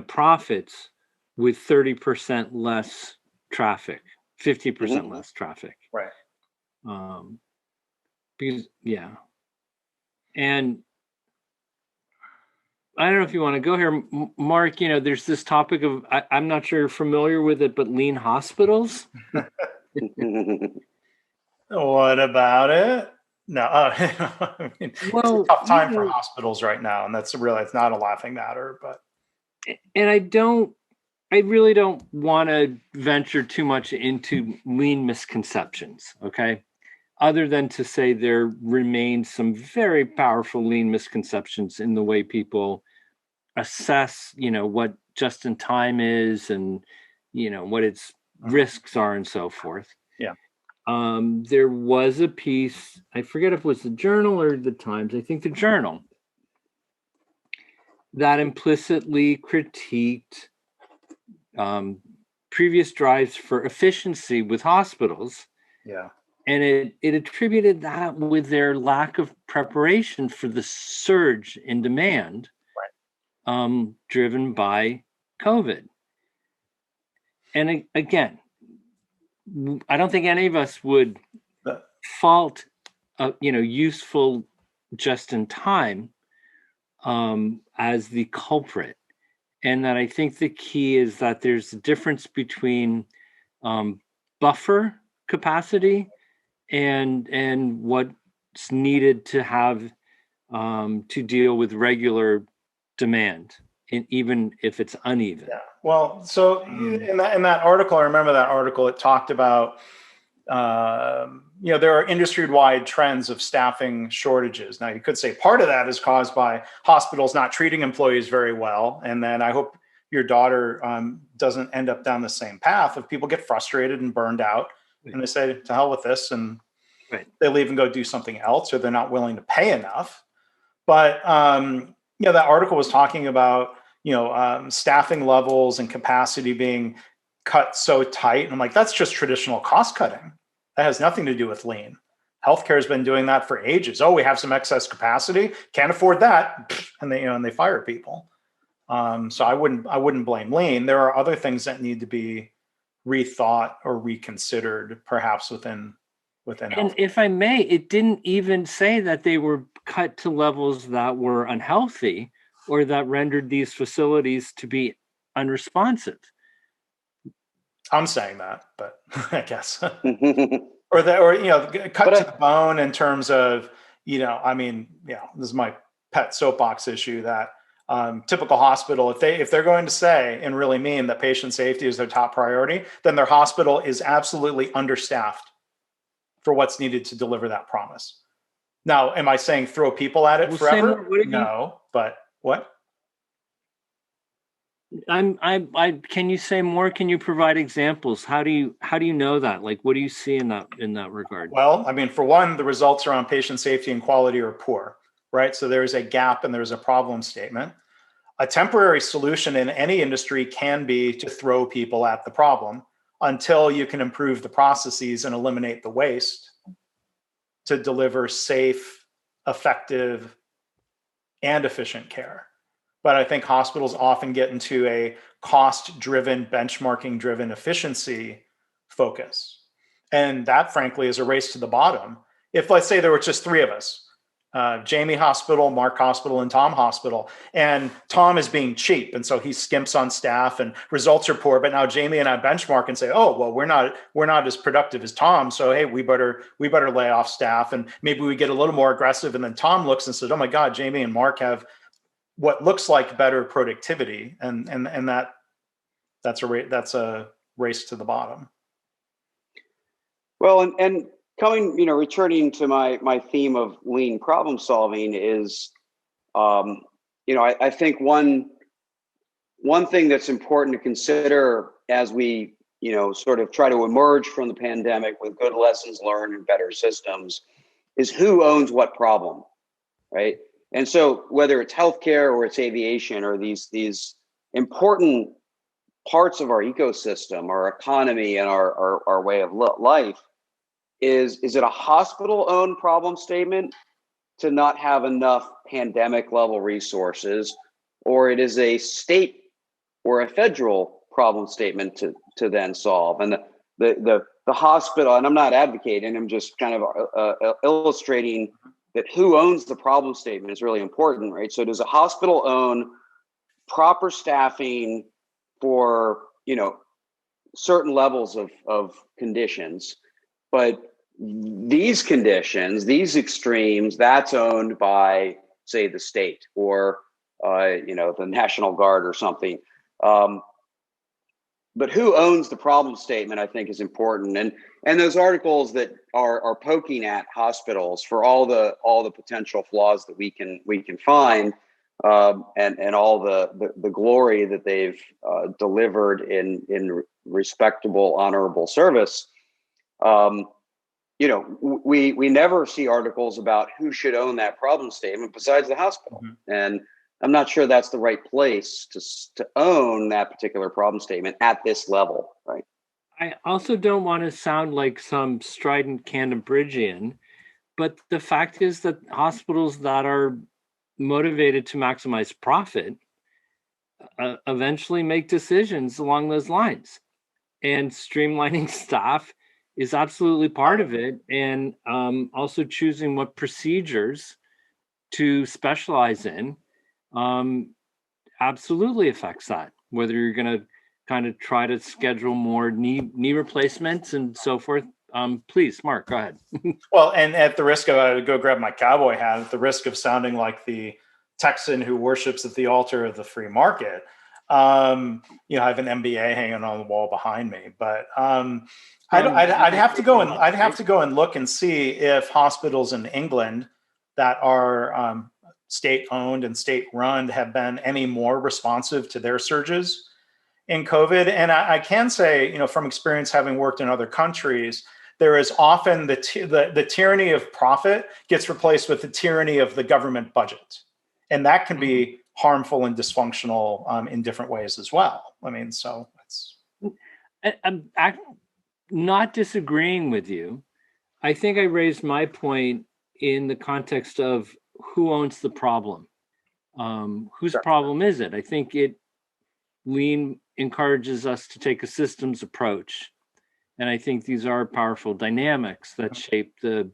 profits with 30% less traffic, 50% less traffic. Right. Because, and I don't know if you want to go here, Mark, there's this topic of, I'm not sure you're familiar with it, but lean hospitals. What about it? No, it's a tough time for hospitals right now. And it's not a laughing matter, but. And I really don't want to venture too much into lean misconceptions, okay? Other than to say there remain some very powerful lean misconceptions in the way people assess, what just in time is and, what its risks are and so forth. Yeah. There was a piece, I forget if it was the Journal or the Times, I think the Journal, that implicitly critiqued previous drives for efficiency with hospitals. Yeah. And it attributed that with their lack of preparation for the surge in demand, driven by COVID. And again, I don't think any of us would fault, useful just in time as the culprit. And that I think the key is that there's a difference between buffer capacity and what's needed to have to deal with regular demand, and even if it's uneven. Yeah. Well, so in that article, I remember that article, it talked about there are industry-wide trends of staffing shortages. Now, you could say part of that is caused by hospitals not treating employees very well. And then I hope your daughter doesn't end up down the same path of people get frustrated and burned out. Right. And they say, to hell with this. And they leave and go do something else, or they're not willing to pay enough. But, that article was talking about, staffing levels and capacity being cut so tight. And I'm like, that's just traditional cost cutting. That has nothing to do with lean. Healthcare has been doing that for ages. Oh, we have some excess capacity, can't afford that, and they fire people. So I wouldn't blame lean. There are other things that need to be rethought or reconsidered, perhaps within. And healthcare. If I may, it didn't even say that they were cut to levels that were unhealthy or that rendered these facilities to be unresponsive. I'm saying that, but I guess, cut to the bone in terms of, this is my pet soapbox issue that typical hospital, if they're going to say and really mean that patient safety is their top priority, then their hospital is absolutely understaffed for what's needed to deliver that promise. Now, am I saying throw people at it Well, forever? what have you? No, but what? Can you say more? Can you provide examples? How do you know that? Like, what do you see in that regard? Well, I mean, for one, the results around patient safety and quality are poor, right? So there's a gap and there's a problem statement. A temporary solution in any industry can be to throw people at the problem until you can improve the processes and eliminate the waste to deliver safe, effective, and efficient care. But I think hospitals often get into a cost-driven, benchmarking-driven efficiency focus. And that, frankly, is a race to the bottom. If, let's say, there were just three of us, Jamie Hospital, Mark Hospital, and Tom Hospital, and Tom is being cheap, and so he skimps on staff, and results are poor. But now Jamie and I benchmark and say, "Oh, well, we're not as productive as Tom, so hey, we better lay off staff, and maybe we get a little more aggressive." And then Tom looks and says, "Oh my God, Jamie and Mark have what looks like better productivity," and that's a race to the bottom. Well, and coming, returning to my theme of lean problem solving is, I think one thing that's important to consider as we, sort of try to emerge from the pandemic with good lessons learned and better systems is who owns what problem, right? And so whether it's healthcare or it's aviation or these important parts of our ecosystem, our economy, and our way of life, is it a hospital-owned problem statement to not have enough pandemic-level resources, or it is a state or a federal problem statement to then solve? And the hospital, and I'm not advocating, I'm just kind of illustrating that who owns the problem statement is really important, right? So does a hospital own proper staffing for, certain levels of conditions, but these conditions, these extremes, that's owned by, say, the state or, the National Guard or something. But who owns the problem statement, I think, is important. And those articles that are poking at hospitals for all the potential flaws that we can find, and all the glory that they've delivered in respectable, honorable service. We never see articles about who should own that problem statement besides the hospital. Mm-hmm. And I'm not sure that's the right place to own that particular problem statement at this level, right? I also don't want to sound like some strident Canterburyan, but the fact is that hospitals that are motivated to maximize profit eventually make decisions along those lines. And streamlining staff is absolutely part of it. And also choosing what procedures to specialize in absolutely affects that. Whether you're going to kind of try to schedule more knee replacements and so forth. Please, Mark, go ahead. Well, and at the risk of, I would go grab my cowboy hat, at the risk of sounding like the Texan who worships at the altar of the free market, I have an MBA hanging on the wall behind me, but I'd have to go and look and see if hospitals in England that are state-owned and state-run have been any more responsive to their surges in COVID. And I can say, from experience having worked in other countries, there is often the tyranny of profit gets replaced with the tyranny of the government budget. And that can be harmful and dysfunctional in different ways as well. I mean, so it's... I'm not disagreeing with you. I think I raised my point in the context of who owns the problem. Whose problem is it? I think lean encourages us to take a systems approach. And I think these are powerful dynamics that shape the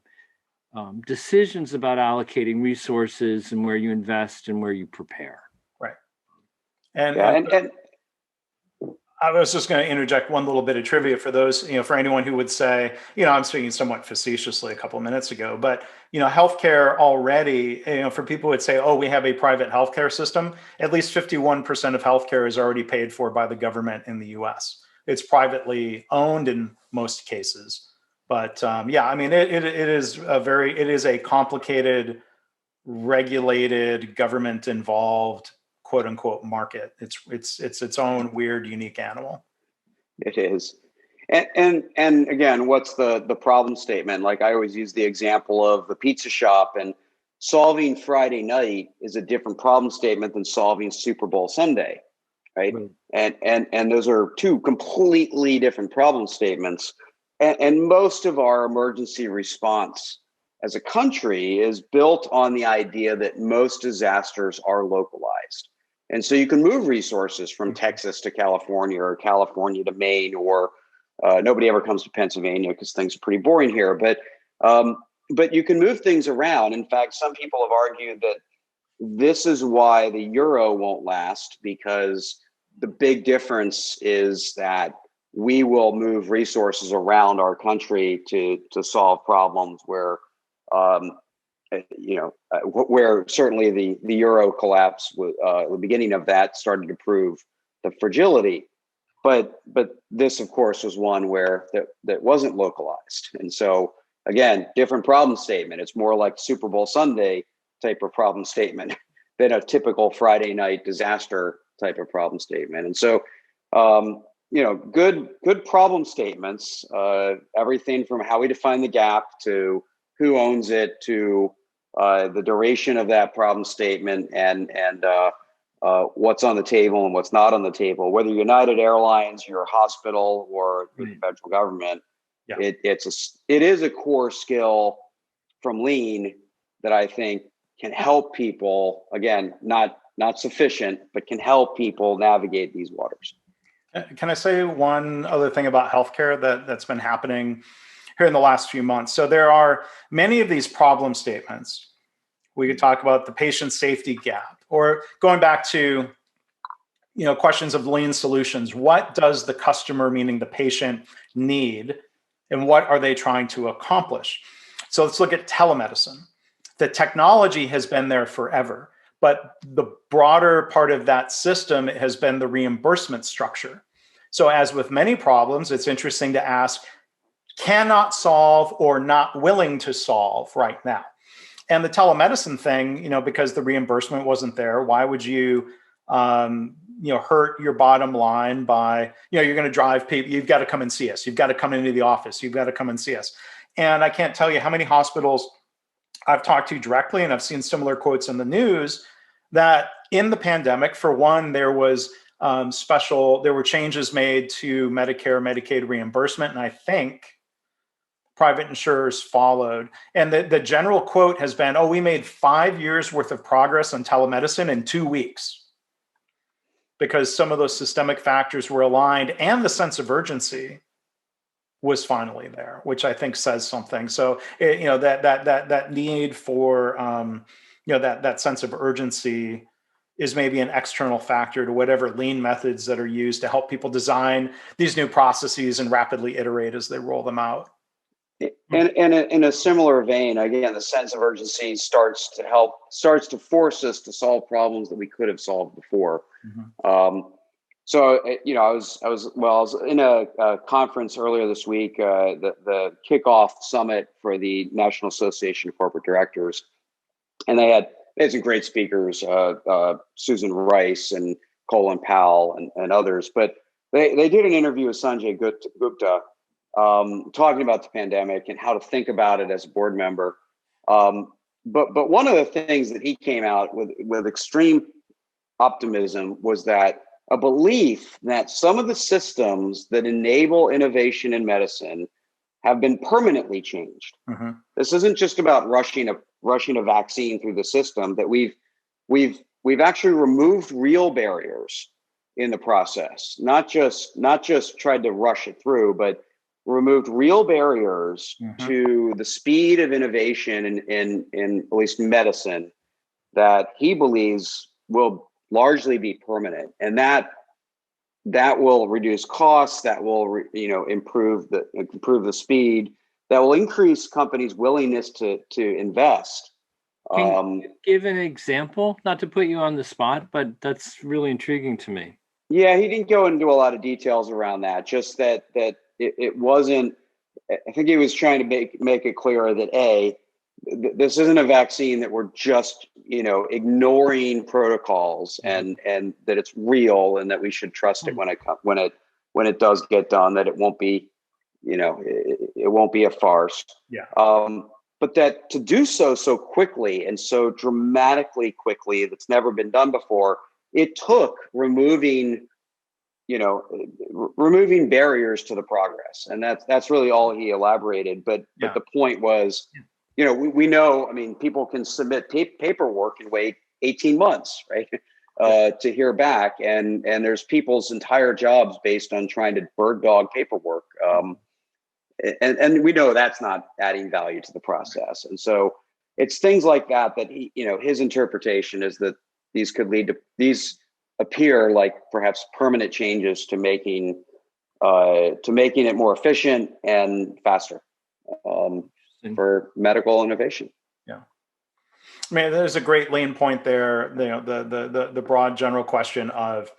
decisions about allocating resources and where you invest and where you prepare. Right. And I was just going to interject one little bit of trivia for those, for anyone who would say, I'm speaking somewhat facetiously a couple of minutes ago, but, healthcare already, for people who would say, oh, we have a private healthcare system, at least 51% of healthcare is already paid for by the government in the US. It's privately owned in most cases. But yeah, I mean, it is a complicated, regulated, government involved, quote unquote, market. It's its own weird, unique animal. It is. And again, what's the problem statement? Like I always use the example of the pizza shop, and solving Friday night is a different problem statement than solving Super Bowl Sunday, right? And those are two completely different problem statements. And most of our emergency response as a country is built on the idea that most disasters are localized. And so you can move resources from Texas to California, or California to Maine, or nobody ever comes to Pennsylvania because things are pretty boring here. But you can move things around. In fact, some people have argued that this is why the euro won't last, because the big difference is that we will move resources around our country to solve problems where where certainly the euro collapse, the beginning of that, started to prove the fragility. But this, of course, was one where that wasn't localized. And so, again, different problem statement. It's more like Super Bowl Sunday type of problem statement than a typical Friday night disaster type of problem statement. And so, good problem statements, everything from how we define the gap to who owns it, to the duration of that problem statement, and what's on the table and what's not on the table. Whether you're United Airlines, you're a hospital, or the federal government, Yeah. it is a core skill from Lean that I think can help people. Again, not sufficient, but can help people navigate these waters. Can I say one other thing about healthcare that's been happening here in the last few months? So there are many of these problem statements. We could talk about the patient safety gap, or going back to, questions of Lean solutions. What does the customer, meaning the patient, need, and what are they trying to accomplish? So let's look at telemedicine. The technology has been there forever, but the broader part of that system has been the reimbursement structure. So as with many problems, it's interesting to ask, cannot solve or not willing to solve right now. And the telemedicine thing, because the reimbursement wasn't there, why would you, hurt your bottom line by, you're going to drive people, you've got to come and see us. You've got to come into the office. You've got to come and see us. And I can't tell you how many hospitals I've talked to directly, and I've seen similar quotes in the news, that in the pandemic, for one, there was there were changes made to Medicare, Medicaid reimbursement, and I think private insurers followed. And the general quote has been, we made 5 years worth of progress on telemedicine in 2 weeks, because some of those systemic factors were aligned and the sense of urgency was finally there, which I think says something. So, that need for, that sense of urgency is maybe an external factor to whatever Lean methods that are used to help people design these new processes and rapidly iterate as they roll them out. And in a similar vein, again, the sense of urgency starts to force us to solve problems that we could have solved before. Mm-hmm. So, I was in a conference earlier this week, the kickoff summit for the National Association of Corporate Directors, and they had some great speakers, Susan Rice and Colin Powell and others. But they did an interview with Sanjay Gupta, talking about the pandemic and how to think about it as a board member. But one of the things that he came out with extreme optimism was that a belief that some of the systems that enable innovation in medicine have been permanently changed. Mm-hmm. This isn't just about rushing a vaccine through the system, that we've actually removed real barriers in the process, not just tried to rush it through, but removed real barriers mm-hmm. to the speed of innovation in at least medicine that he believes will largely be permanent, and that will reduce costs, that will improve the speed, that will increase companies' willingness to invest. Can you give an example? Not to put you on the spot, but that's really intriguing to me. Yeah, he didn't go into a lot of details around that. Just that it wasn't I think he was trying to make it clearer that this isn't a vaccine that we're just, ignoring protocols and that it's real and that we should trust it when it does get done, that it won't be, it won't be a farce. Yeah. But that to do so quickly and so dramatically quickly, that's never been done before. It took removing barriers to the progress, and that's really all he elaborated. But the point was, we know. I mean, people can submit paperwork and wait 18 months, right, to hear back, and there's people's entire jobs based on trying to bird dog paperwork. And we know that's not adding value to the process. And so it's things like that he, his interpretation is that these could lead to, these appear like perhaps permanent changes to making it more efficient and faster for medical innovation. Yeah. I mean, there's a great lean point there. The broad general question of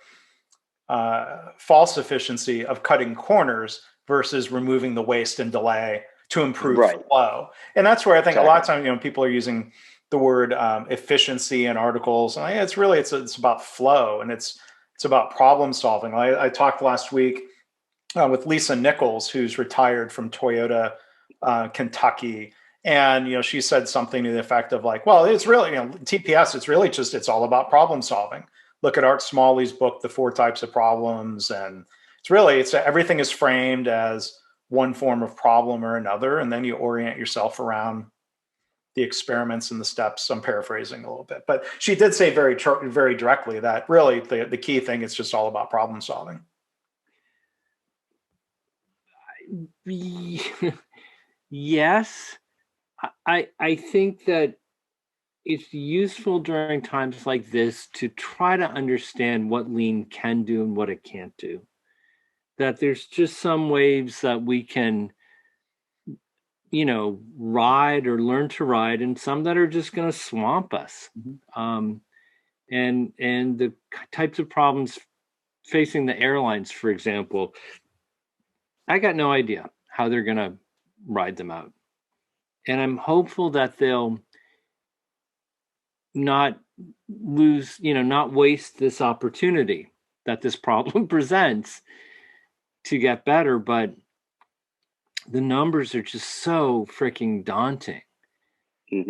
false efficiency of cutting corners versus removing the waste and delay to improve flow. And that's where I think a lot of times, people are using the word efficiency in articles. And it's really, it's about flow, and it's about problem solving. I talked last week with Lisa Nichols, who's retired from Toyota, Kentucky. And, she said something to the effect of like, well, it's really, TPS, it's all about problem solving. Look at Art Smalley's book, The 4 Types of Problems. And it's everything is framed as one form of problem or another. And then you orient yourself around the experiments and the steps. I'm paraphrasing a little bit, but she did say very directly that really the key thing is just all about problem solving. Yes. I think that it's useful during times like this to try to understand what lean can do and what it can't do. That there's just some waves that we can, ride or learn to ride, and some that are just going to swamp us. And the types of problems facing the airlines, for example, I got no idea how they're going to ride them out. And I'm hopeful that they'll not lose, not waste this opportunity that this problem presents to get better. But the numbers are just so freaking daunting.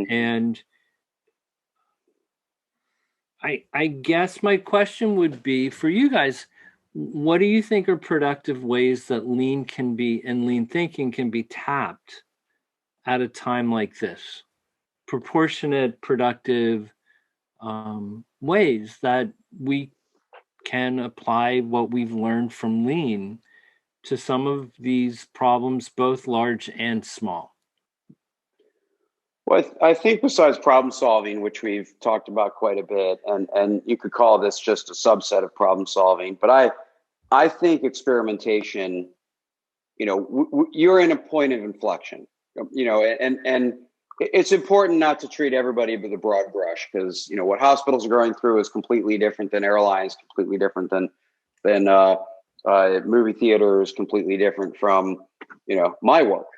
And I guess my question would be for you guys, what do you think are productive ways that lean can be, and lean thinking can be tapped at a time like this? Proportionate, productive ways that we can apply what we've learned from lean to some of these problems, both large and small. Well, I think besides problem solving, which we've talked about quite a bit, and you could call this just a subset of problem solving, but I think experimentation, you're in a point of inflection, and it's important not to treat everybody with a broad brush, because, what hospitals are going through is completely different than airlines, completely different than movie theaters, completely different from, my work.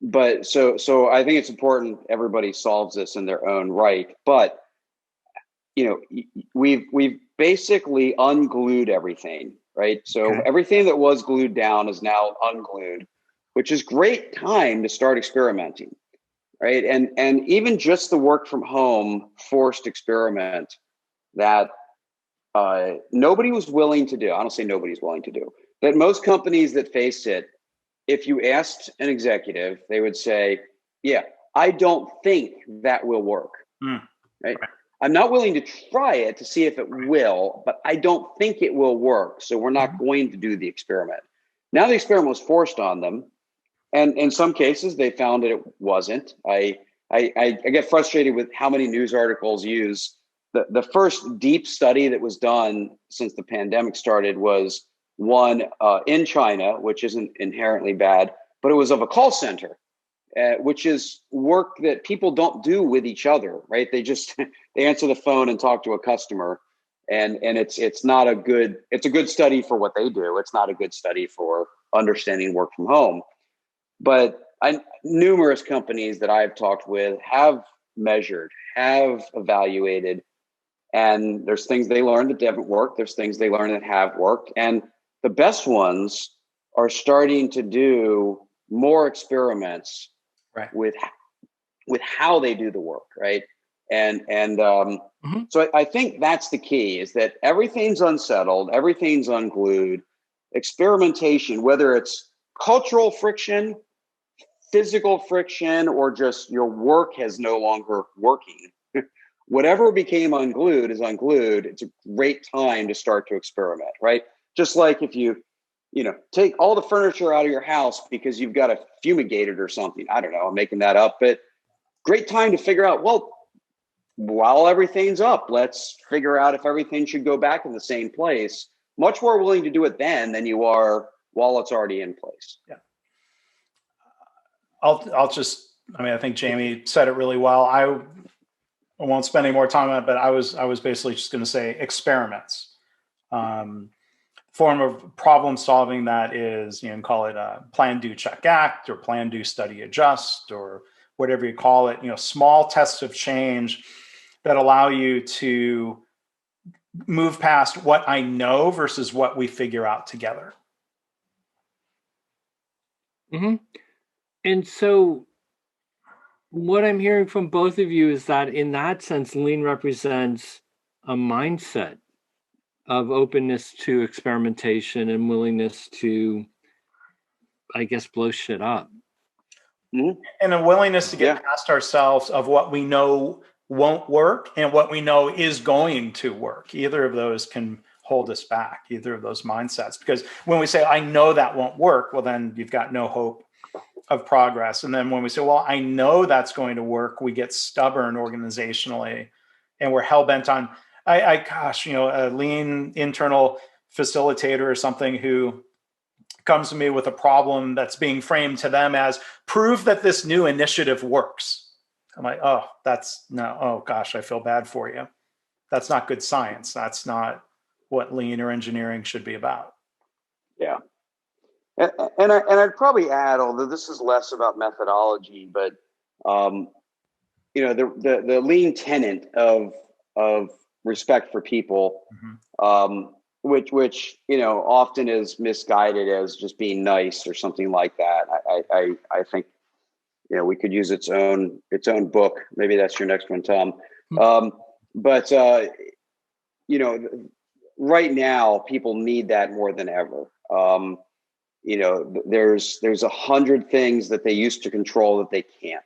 But so I think it's important everybody solves this in their own right. But, we've basically unglued everything, right? So everything that was glued down is now unglued, which is great time to start experimenting, right? And even just the work from home forced experiment that nobody was willing to do. I don't say nobody's willing to do, but most companies that faced it, if you asked an executive, they would say, yeah, I don't think that will work, right? I'm not willing to try it to see if it will, but I don't think it will work. So we're not going to do the experiment. Now the experiment was forced on them. And in some cases, they found that it wasn't. I get frustrated with how many news articles use the first deep study that was done since the pandemic started was one in China, which isn't inherently bad, but it was of a call center, which is work that people don't do with each other, right? They just they answer the phone and talk to a customer, and it's not a good. It's a good study for what they do. It's not a good study for understanding work from home. But numerous companies that I've talked with have measured, have evaluated, and there's things they learned that haven't worked. There's things they learned that have worked. And the best ones are starting to do more experiments Right. with how they do the work, right? And so I think that's the key, is that everything's unsettled, everything's unglued. Experimentation, whether it's cultural friction, physical friction, or just your work has no longer working, whatever became unglued is unglued. It's a great time to start to experiment, right? Just like if you take all the furniture out of your house because you've got to fumigate it or something. I don't know, I'm making that up, but great time to figure out, well, while everything's up, let's figure out if everything should go back in the same place. Much more willing to do it then than you are while it's already in place. Yeah. I think Jamie said it really well. I won't spend any more time on it, but I was basically just going to say experiments. Form of problem solving that is, you can call it a plan, do, check, act, or plan, do, study, adjust, or whatever you call it. Small tests of change that allow you to move past what I know versus what we figure out together. Mm-hmm. And so what I'm hearing from both of you is that in that sense, lean represents a mindset of openness to experimentation and willingness to, I guess, blow shit up. Mm-hmm. And a willingness to get past ourselves of what we know won't work and what we know is going to work. Either of those can hold us back, either of those mindsets. Because when we say, I know that won't work, well, then you've got no hope of progress. And then when we say, well, I know that's going to work, we get stubborn organizationally and we're hell-bent on, a lean internal facilitator or something who comes to me with a problem that's being framed to them as prove that this new initiative works. I'm like, oh gosh, I feel bad for you. That's not good science. That's not what lean or engineering should be about. Yeah. And I'd probably add, although this is less about methodology, but the lean tenet of respect for people, which often is misguided as just being nice or something like that. I think we could use its own book. Maybe that's your next one, Tom. But right now people need that more than ever. There's 100 things that they used to control that they can't.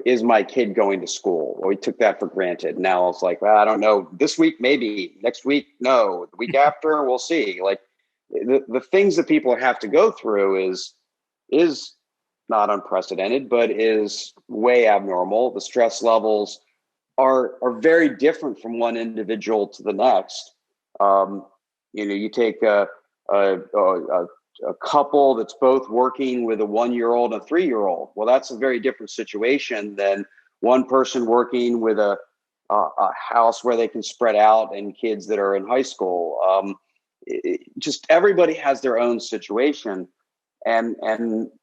Is my kid going to school? Well, we took that for granted. Now it's like, well, I don't know. This week, maybe. Next week, no. The week after, we'll see. Like the things that people have to go through is not unprecedented, but is way abnormal. The stress levels are very different from one individual to the next. You take a couple that's both working with a 1-year-old and a 3-year-old. Well, that's a very different situation than one person working with a house where they can spread out and kids that are in high school. Just everybody has their own situation, and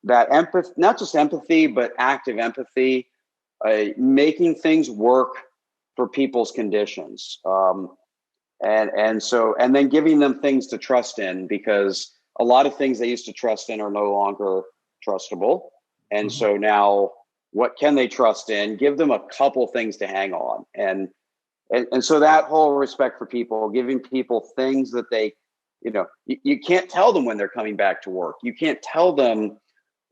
that empathy, not just empathy, but active empathy, making things work for people's conditions. And then giving them things to trust in, because a lot of things they used to trust in are no longer trustable. And so now what can they trust in? Give them a couple things to hang on. And so that whole respect for people, giving people things that they, you can't tell them when they're coming back to work. You can't tell them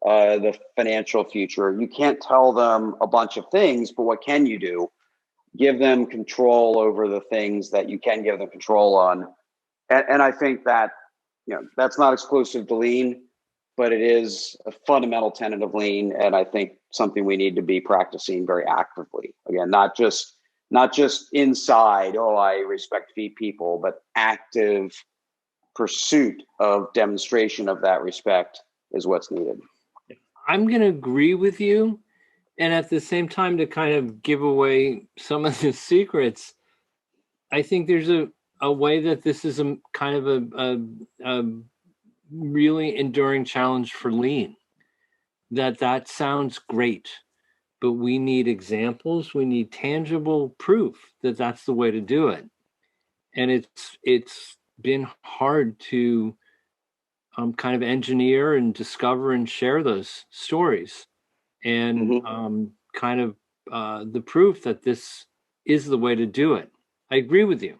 the financial future. You can't tell them a bunch of things, but what can you do? Give them control over the things that you can give them control on. And I think that, that's not exclusive to lean, but it is a fundamental tenet of lean. And I think something we need to be practicing very actively. Again, not just inside, I respect people, but active pursuit of demonstration of that respect is what's needed. I'm going to agree with you. And at the same time, to kind of give away some of the secrets, I think there's a way that this is a kind of a really enduring challenge for lean, that sounds great, but we need examples. We need tangible proof that that's the way to do it. And it's been hard to kind of engineer and discover and share those stories, and kind of the proof that this is the way to do it. I agree with you,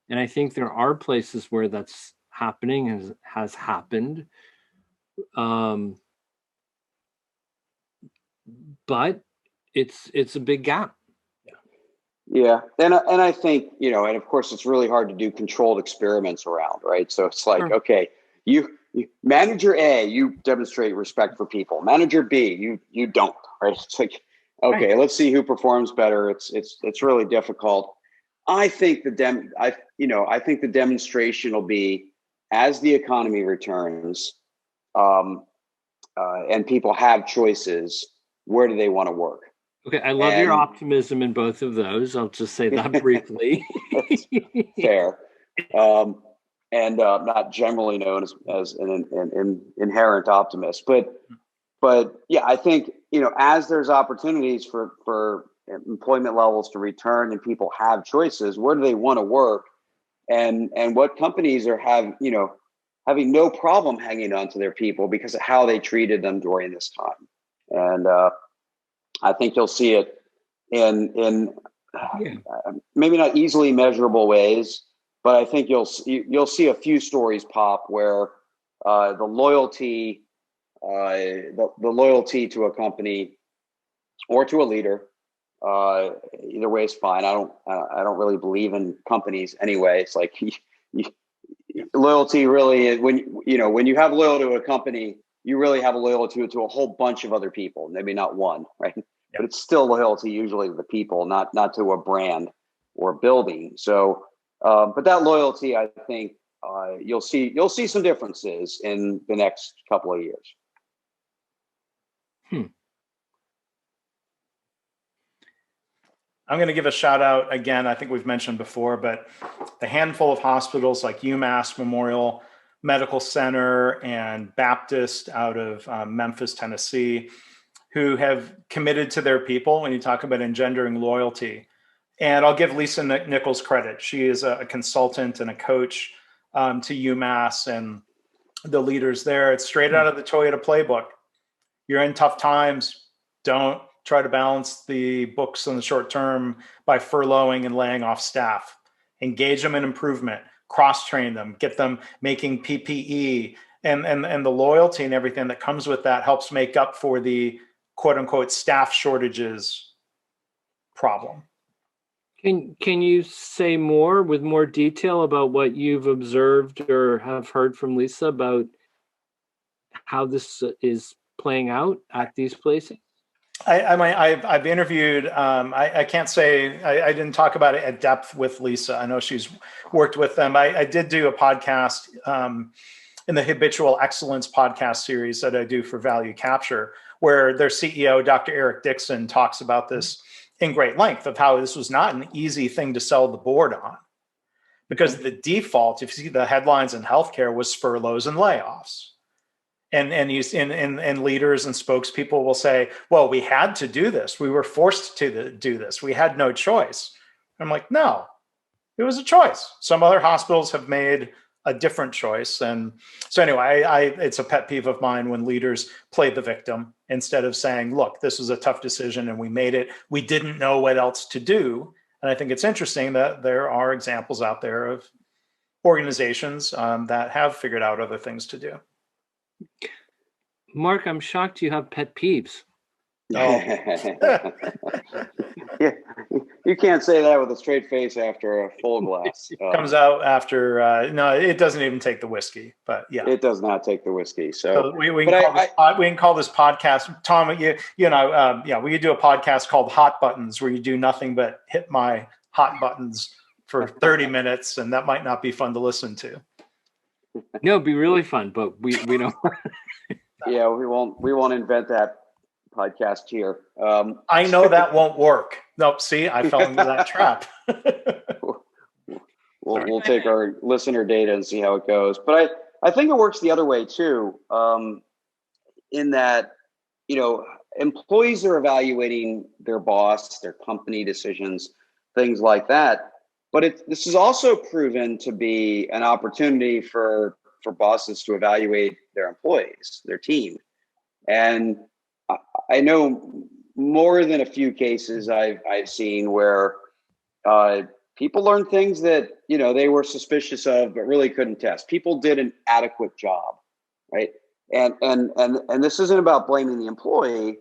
and I think there are places where that's happening, has happened, but it's a big gap. Yeah, and I think, and of course it's really hard to do controlled experiments around, right? So it's like, Sure. okay, you manager A, you demonstrate respect for people. Manager B, you don't, right? It's like, okay, Right. let's see who performs better. It's really difficult. I think I think the demonstration will be as the economy returns, and people have choices. Where do they want to work? Okay, I love your optimism in both of those. I'll just say that briefly. Fair. And not generally known as an inherent optimist, but yeah, I think, as there's opportunities for employment levels to return and people have choices, where do they want to work, and what companies are having no problem hanging on to their people because of how they treated them during this time. And I think you'll see it in maybe not easily measurable ways, but I think you'll see a few stories pop where the loyalty to a company or to a leader, either way is fine. I don't really believe in companies anyway. It's like loyalty really, when you have loyalty to a company, you really have a loyalty to a whole bunch of other people, maybe not one, right? Yeah. But it's still loyalty usually to the people, not to a brand or building. So, but that loyalty, I think, you'll see some differences in the next couple of years. I'm going to give a shout out again. I think we've mentioned before, but the handful of hospitals like UMass Memorial Medical Center and Baptist out of Memphis, Tennessee, who have committed to their people when you talk about engendering loyalty. And I'll give Lisa Nichols credit. She is a consultant and a coach to UMass and the leaders there. It's straight out of the Toyota playbook. You're in tough times. Don't try to balance the books in the short term by furloughing and laying off staff. Engage them in improvement, cross-train them, get them making PPE, and the loyalty and everything that comes with that helps make up for the quote unquote staff shortages problem. Can you say more with more detail about what you've observed or have heard from Lisa about how this is playing out at these places? I've interviewed, I can't say, I didn't talk about it at depth with Lisa. I know she's worked with them. I did do a podcast in the Habitual Excellence podcast series that I do for Value Capture, where their CEO, Dr. Eric Dixon, talks about this in great length of how this was not an easy thing to sell the board on. Because the default, if you see the headlines in healthcare, was furloughs and layoffs. And leaders and spokespeople will say, well, we had to do this. We were forced to do this. We had no choice. I'm like, no, it was a choice. Some other hospitals have made a different choice. And so anyway, it's a pet peeve of mine when leaders play the victim instead of saying, look, this was a tough decision and we made it. We didn't know what else to do. And I think it's interesting that there are examples out there of organizations that have figured out other things to do. Mark, I'm shocked you have pet peeves. Oh. Yeah, you can't say that with a straight face after a full glass. Comes out after, no, it doesn't even take the whiskey, but yeah. It does not take the whiskey. So we can call this podcast, Tom, we could do a podcast called Hot Buttons where you do nothing but hit my hot buttons for 30 minutes, and that might not be fun to listen to. No, it'd be really fun, but we don't. Yeah, we won't invent that podcast here. I know that won't work. Nope. See, I fell into that trap. We'll take our listener data and see how it goes. But I think it works the other way too. In that, employees are evaluating their boss, their company decisions, things like that. But this is also proven to be an opportunity for bosses to evaluate their employees, their team. And I know more than a few cases I've seen where people learned things that they were suspicious of but really couldn't test. People did an adequate job, right? And this isn't about blaming the employee,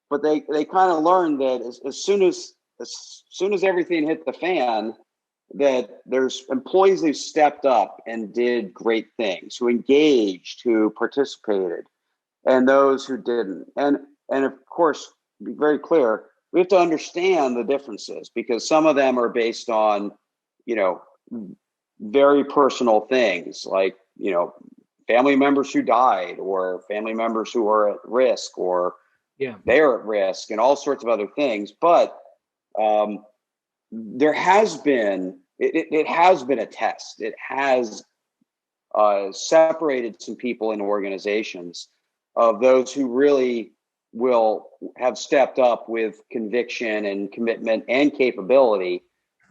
but they kind of learned that as soon as everything hit the fan, that there's employees who stepped up and did great things, who engaged, who participated, and those who didn't. And of course, be very clear, we have to understand the differences, because some of them are based on, very personal things like, family members who died, or family members who are at risk, or they're at risk, and all sorts of other things. But there has been, it has been a test. It has separated some people in organizations of those who really will have stepped up with conviction and commitment and capability,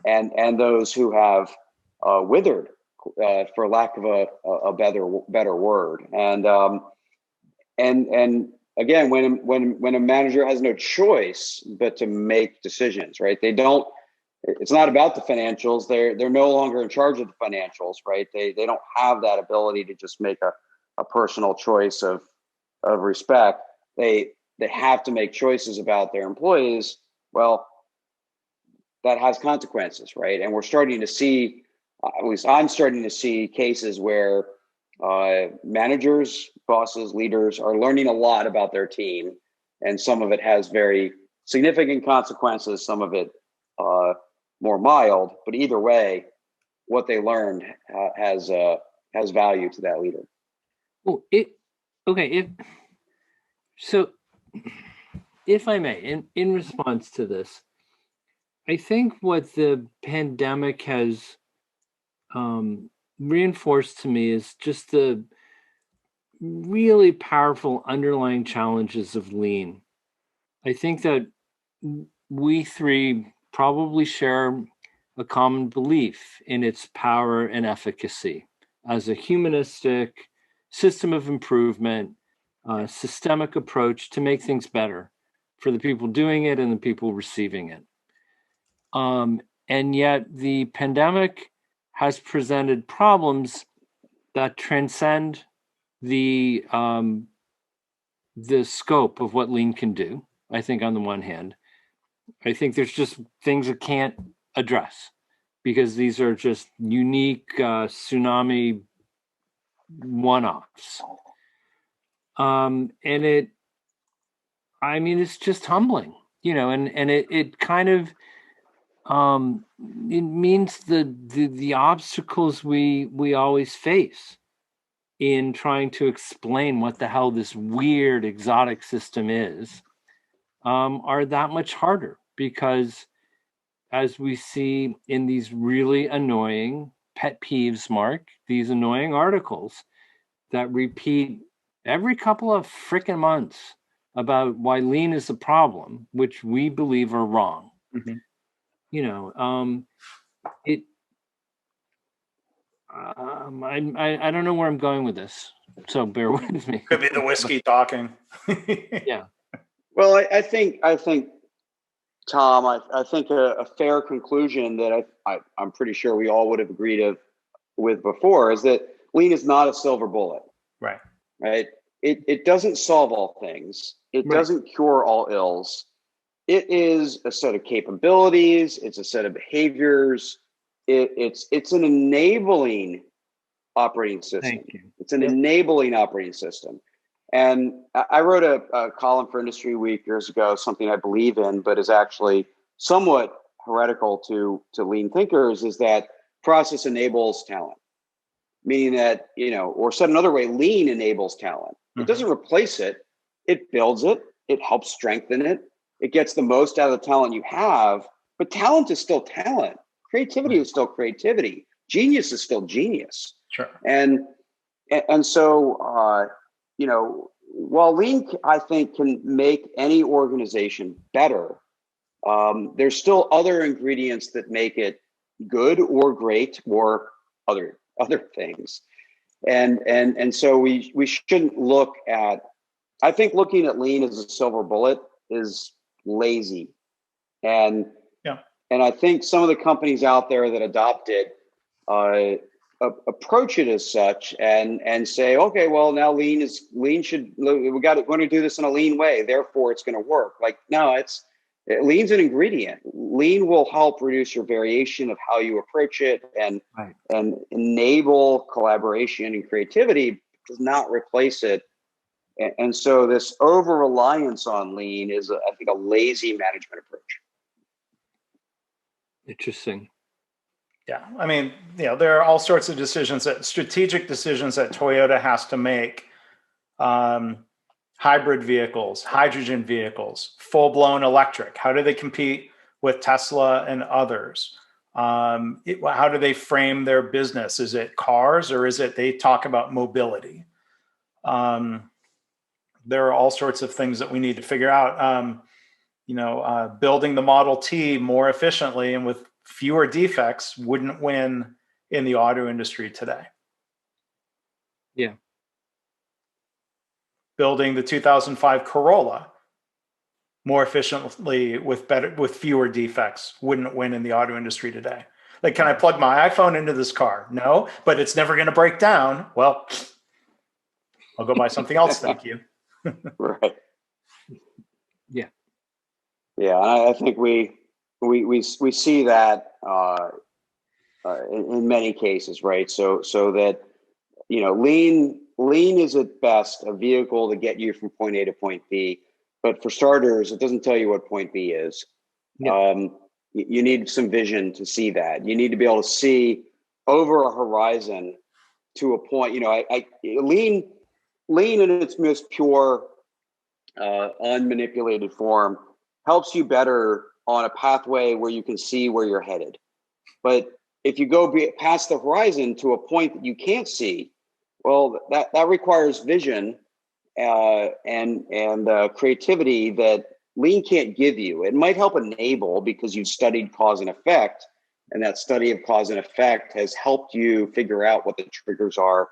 and those who have withered, for lack of a better word. And again, when a manager has no choice but to make decisions, right? It's not about the financials. They're no longer in charge of the financials, right? They don't have that ability to just make a personal choice of respect. They have to make choices about their employees. Well, that has consequences, right? And we're starting to see, at least I'm starting to see, cases where managers, bosses, leaders are learning a lot about their team, and some of it has very significant consequences, some of it more mild. But either way, what they learned has value to that leader. Well, if I may, in response to this, I think what the pandemic has reinforced to me is just the really powerful underlying challenges of lean. I think that we three probably share a common belief in its power and efficacy as a humanistic system of improvement, systemic approach to make things better for the people doing it and the people receiving it. And yet the pandemic has presented problems that transcend the scope of what lean can do. I think on the one hand, I think there's just things it can't address because these are just unique tsunami one-offs. And it's just humbling, and it kind of, it means the obstacles we always face in trying to explain what the hell this weird exotic system is, are that much harder, because as we see in these really annoying pet peeves, Mark, these annoying articles that repeat every couple of freaking months about why lean is a problem, which we believe are wrong. Mm-hmm. I don't know where I'm going with this, so bear with me. Could be the whiskey talking. Yeah. Well, I think Tom, I think a fair conclusion that I'm pretty sure we all would have agreed with before is that lean is not a silver bullet. Right. It doesn't solve all things. It doesn't cure all ills. It is a set of capabilities. It's a set of behaviors. It's an enabling operating system. Thank you. It's an enabling operating system. And I wrote a column for Industry Week years ago, something I believe in, but is actually somewhat heretical to lean thinkers, is that process enables talent. Meaning that, or said another way, lean enables talent. It doesn't replace it. It builds it. It helps strengthen it. It gets the most out of the talent you have, but talent is still talent. Creativity is still creativity. Genius is still genius. Sure. And so, while lean, I think, can make any organization better, there's still other ingredients that make it good or great or other things. And so we shouldn't look at, I think looking at lean as a silver bullet is lazy. And I think some of the companies out there that adopt it approach it as such and say, okay, well, now we're going to do this in a lean way, therefore it's going to work. Like, no, lean's an ingredient. Lean will help reduce your variation of how you approach it and enable collaboration and creativity, does not replace it. And so this over reliance on lean is, I think, a lazy management approach. Interesting. Yeah, I mean, there are all sorts of strategic decisions that Toyota has to make. Hybrid vehicles, hydrogen vehicles, full-blown electric. How do they compete with Tesla and others? How do they frame their business? Is it cars, or is it they talk about mobility? There are all sorts of things that we need to figure out. Building the Model T more efficiently and with fewer defects wouldn't win in the auto industry today. Yeah. Building the 2005 Corolla more efficiently with fewer defects wouldn't win in the auto industry today. Like, can I plug my iPhone into this car? No, but it's never going to break down. Well, I'll go buy something else. Thank you. Right. Yeah. Yeah. I think we see that in many cases, right? So that, lean is at best a vehicle to get you from point A to point B. But for starters, it doesn't tell you what point B is. Yeah. You need some vision to see that. You need to be able to see over a horizon to a point. Lean in its most pure, unmanipulated form helps you better on a pathway where you can see where you're headed. But if you go past the horizon to a point that you can't see, well, that requires vision and creativity that lean can't give you. It might help enable because you've studied cause and effect, and that study of cause and effect has helped you figure out what the triggers are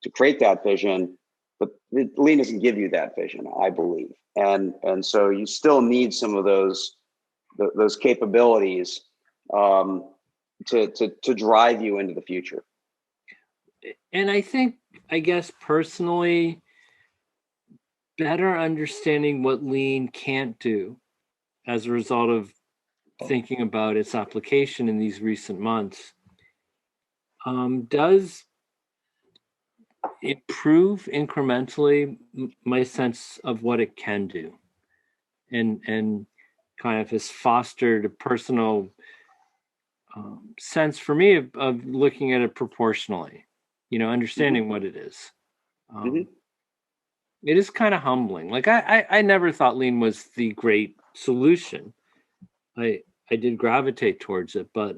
to create that vision. But lean doesn't give you that vision, I believe, and so you still need some of those capabilities to drive you into the future. And I guess personally, better understanding what lean can't do as a result of thinking about its application in these recent months does improve incrementally my sense of what it can do, and kind of has fostered a personal sense for me of looking at it proportionally, understanding what it is. It is kind of humbling. Like I never thought lean was the great solution. I did gravitate towards it, but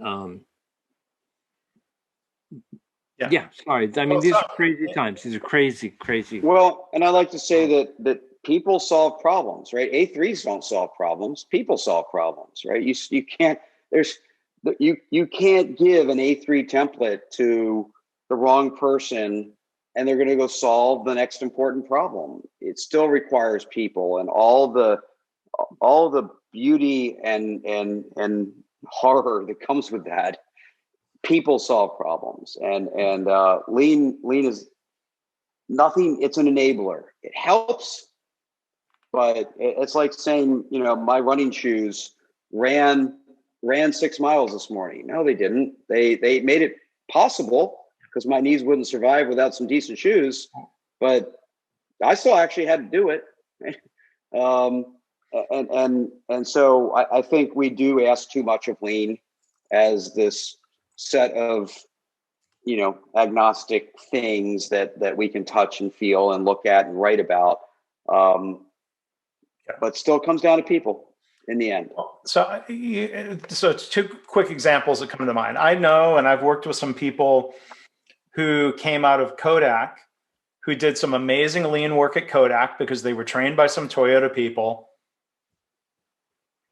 yeah, sorry. I mean, these are crazy times. These are crazy. Well, and I like to say that people solve problems, right? A3s don't solve problems. People solve problems, right? You can't you can't give an A3 template to the wrong person and they're going to go solve the next important problem. It still requires people and all the beauty and horror that comes with that. People solve problems, and lean is nothing. It's an enabler. It helps, but it's like saying, my running shoes ran 6 miles this morning. No, they didn't. They made it possible because my knees wouldn't survive without some decent shoes, but I still actually had to do it. And so I think we do ask too much of lean as this set of agnostic things that we can touch and feel and look at and write about, but still comes down to people in the end. So it's two quick examples that come to mind. I know, and I've worked with some people who came out of Kodak who did some amazing lean work at Kodak because they were trained by some Toyota people.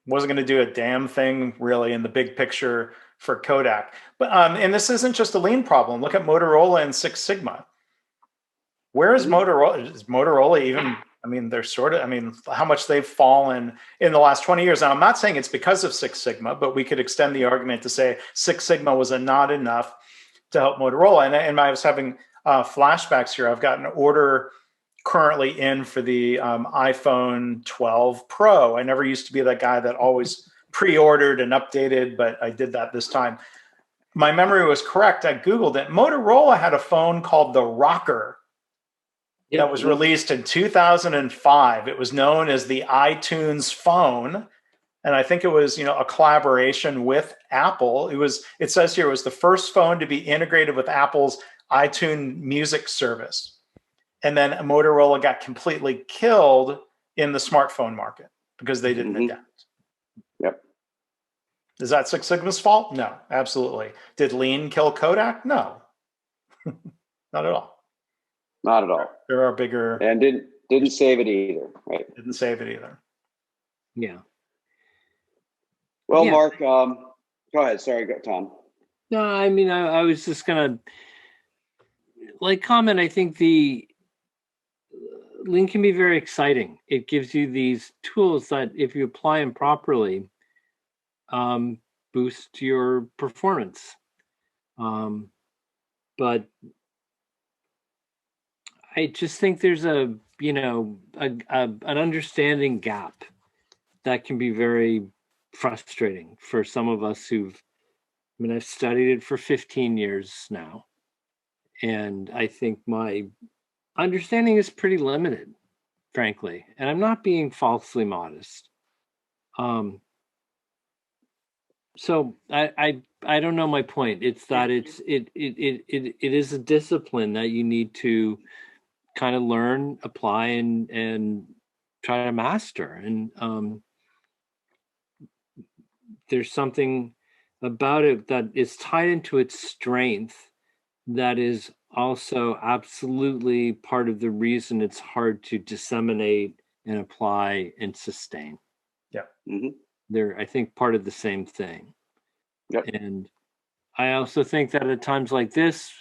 Wasn't going to do a damn thing really in the big picture for Kodak. But and this isn't just a lean problem. Look at Motorola and Six Sigma. Where is Motorola? Is Motorola even? I mean, they're sort of. I mean, how much they've fallen in the last 20 years. Now, I'm not saying it's because of Six Sigma, but we could extend the argument to say Six Sigma was not enough to help Motorola. And I was having flashbacks here. I've got an order currently in for the iPhone 12 Pro. I never used to be that guy that always pre-ordered and updated, but I did that this time. My memory was correct. I Googled it. Motorola had a phone called the Rocker that was released in 2005. It was known as the iTunes phone. And I think it was, a collaboration with Apple. It says here it was the first phone to be integrated with Apple's iTunes music service. And then Motorola got completely killed in the smartphone market because they didn't adapt. Yep. Is that Six Sigma's fault? No, absolutely. Did lean kill Kodak? No, not at all. Not at all. There are bigger. And didn't save it either, right? Didn't save it either. Yeah. Well, yeah. Mark, go ahead. Sorry, Tom. No, I mean, I was just going to comment. I think the lean can be very exciting. It gives you these tools that if you apply them properly, boost your performance. But I just think there's an understanding gap that can be very frustrating for some of us I've studied it for 15 years now. And I think my understanding is pretty limited, frankly. And I'm not being falsely modest. So I don't know my point. It's that it is a discipline that you need to kind of learn, apply, and try to master. And there's something about it that is tied into its strength that is also absolutely part of the reason it's hard to disseminate and apply and sustain. Yeah. Mm-hmm. They're, I think, part of the same thing. Yep. And I also think that at times like this,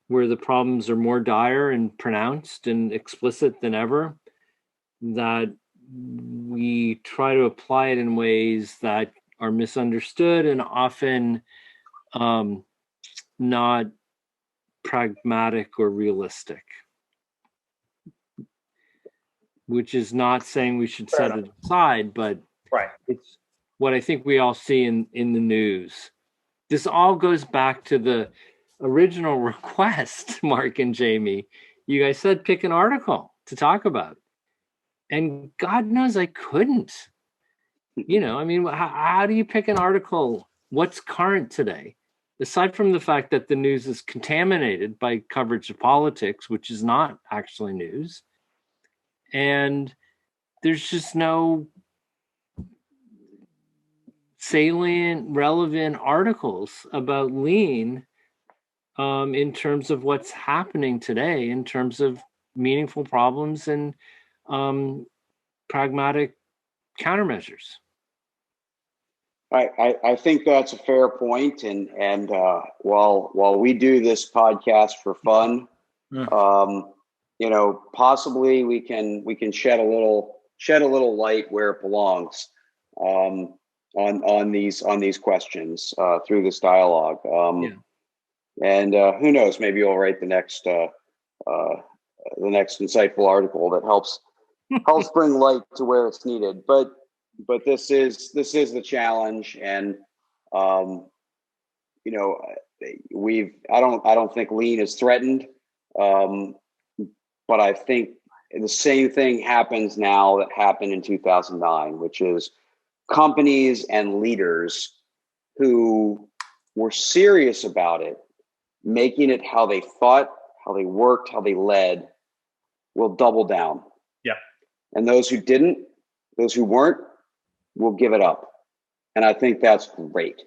where the problems are more dire and pronounced and explicit than ever, that we try to apply it in ways that are misunderstood and often not pragmatic or realistic, which is not saying we should set it aside, but right. It's what I think we all see in the news. This all goes back to the original request, Mark and Jamie. You guys said pick an article to talk about. And God knows I couldn't. How do you pick an article? What's current today? Aside from the fact that the news is contaminated by coverage of politics, which is not actually news. And there's just no salient, relevant articles about lean in terms of what's happening today, in terms of meaningful problems and pragmatic countermeasures. I think that's a fair point, and while we do this podcast for fun, possibly we can shed a little light where it belongs on these questions through this dialogue. And who knows? Maybe you'll write the next insightful article that helps bring light to where it's needed. But this is the challenge, and I don't think lean is threatened, but I think the same thing happens now that happened in 2009, which is companies and leaders who were serious about it, making it how they thought, how they worked, how they led, will double down. Yeah. And those who didn't, those who weren't, will give it up. And I think that's great,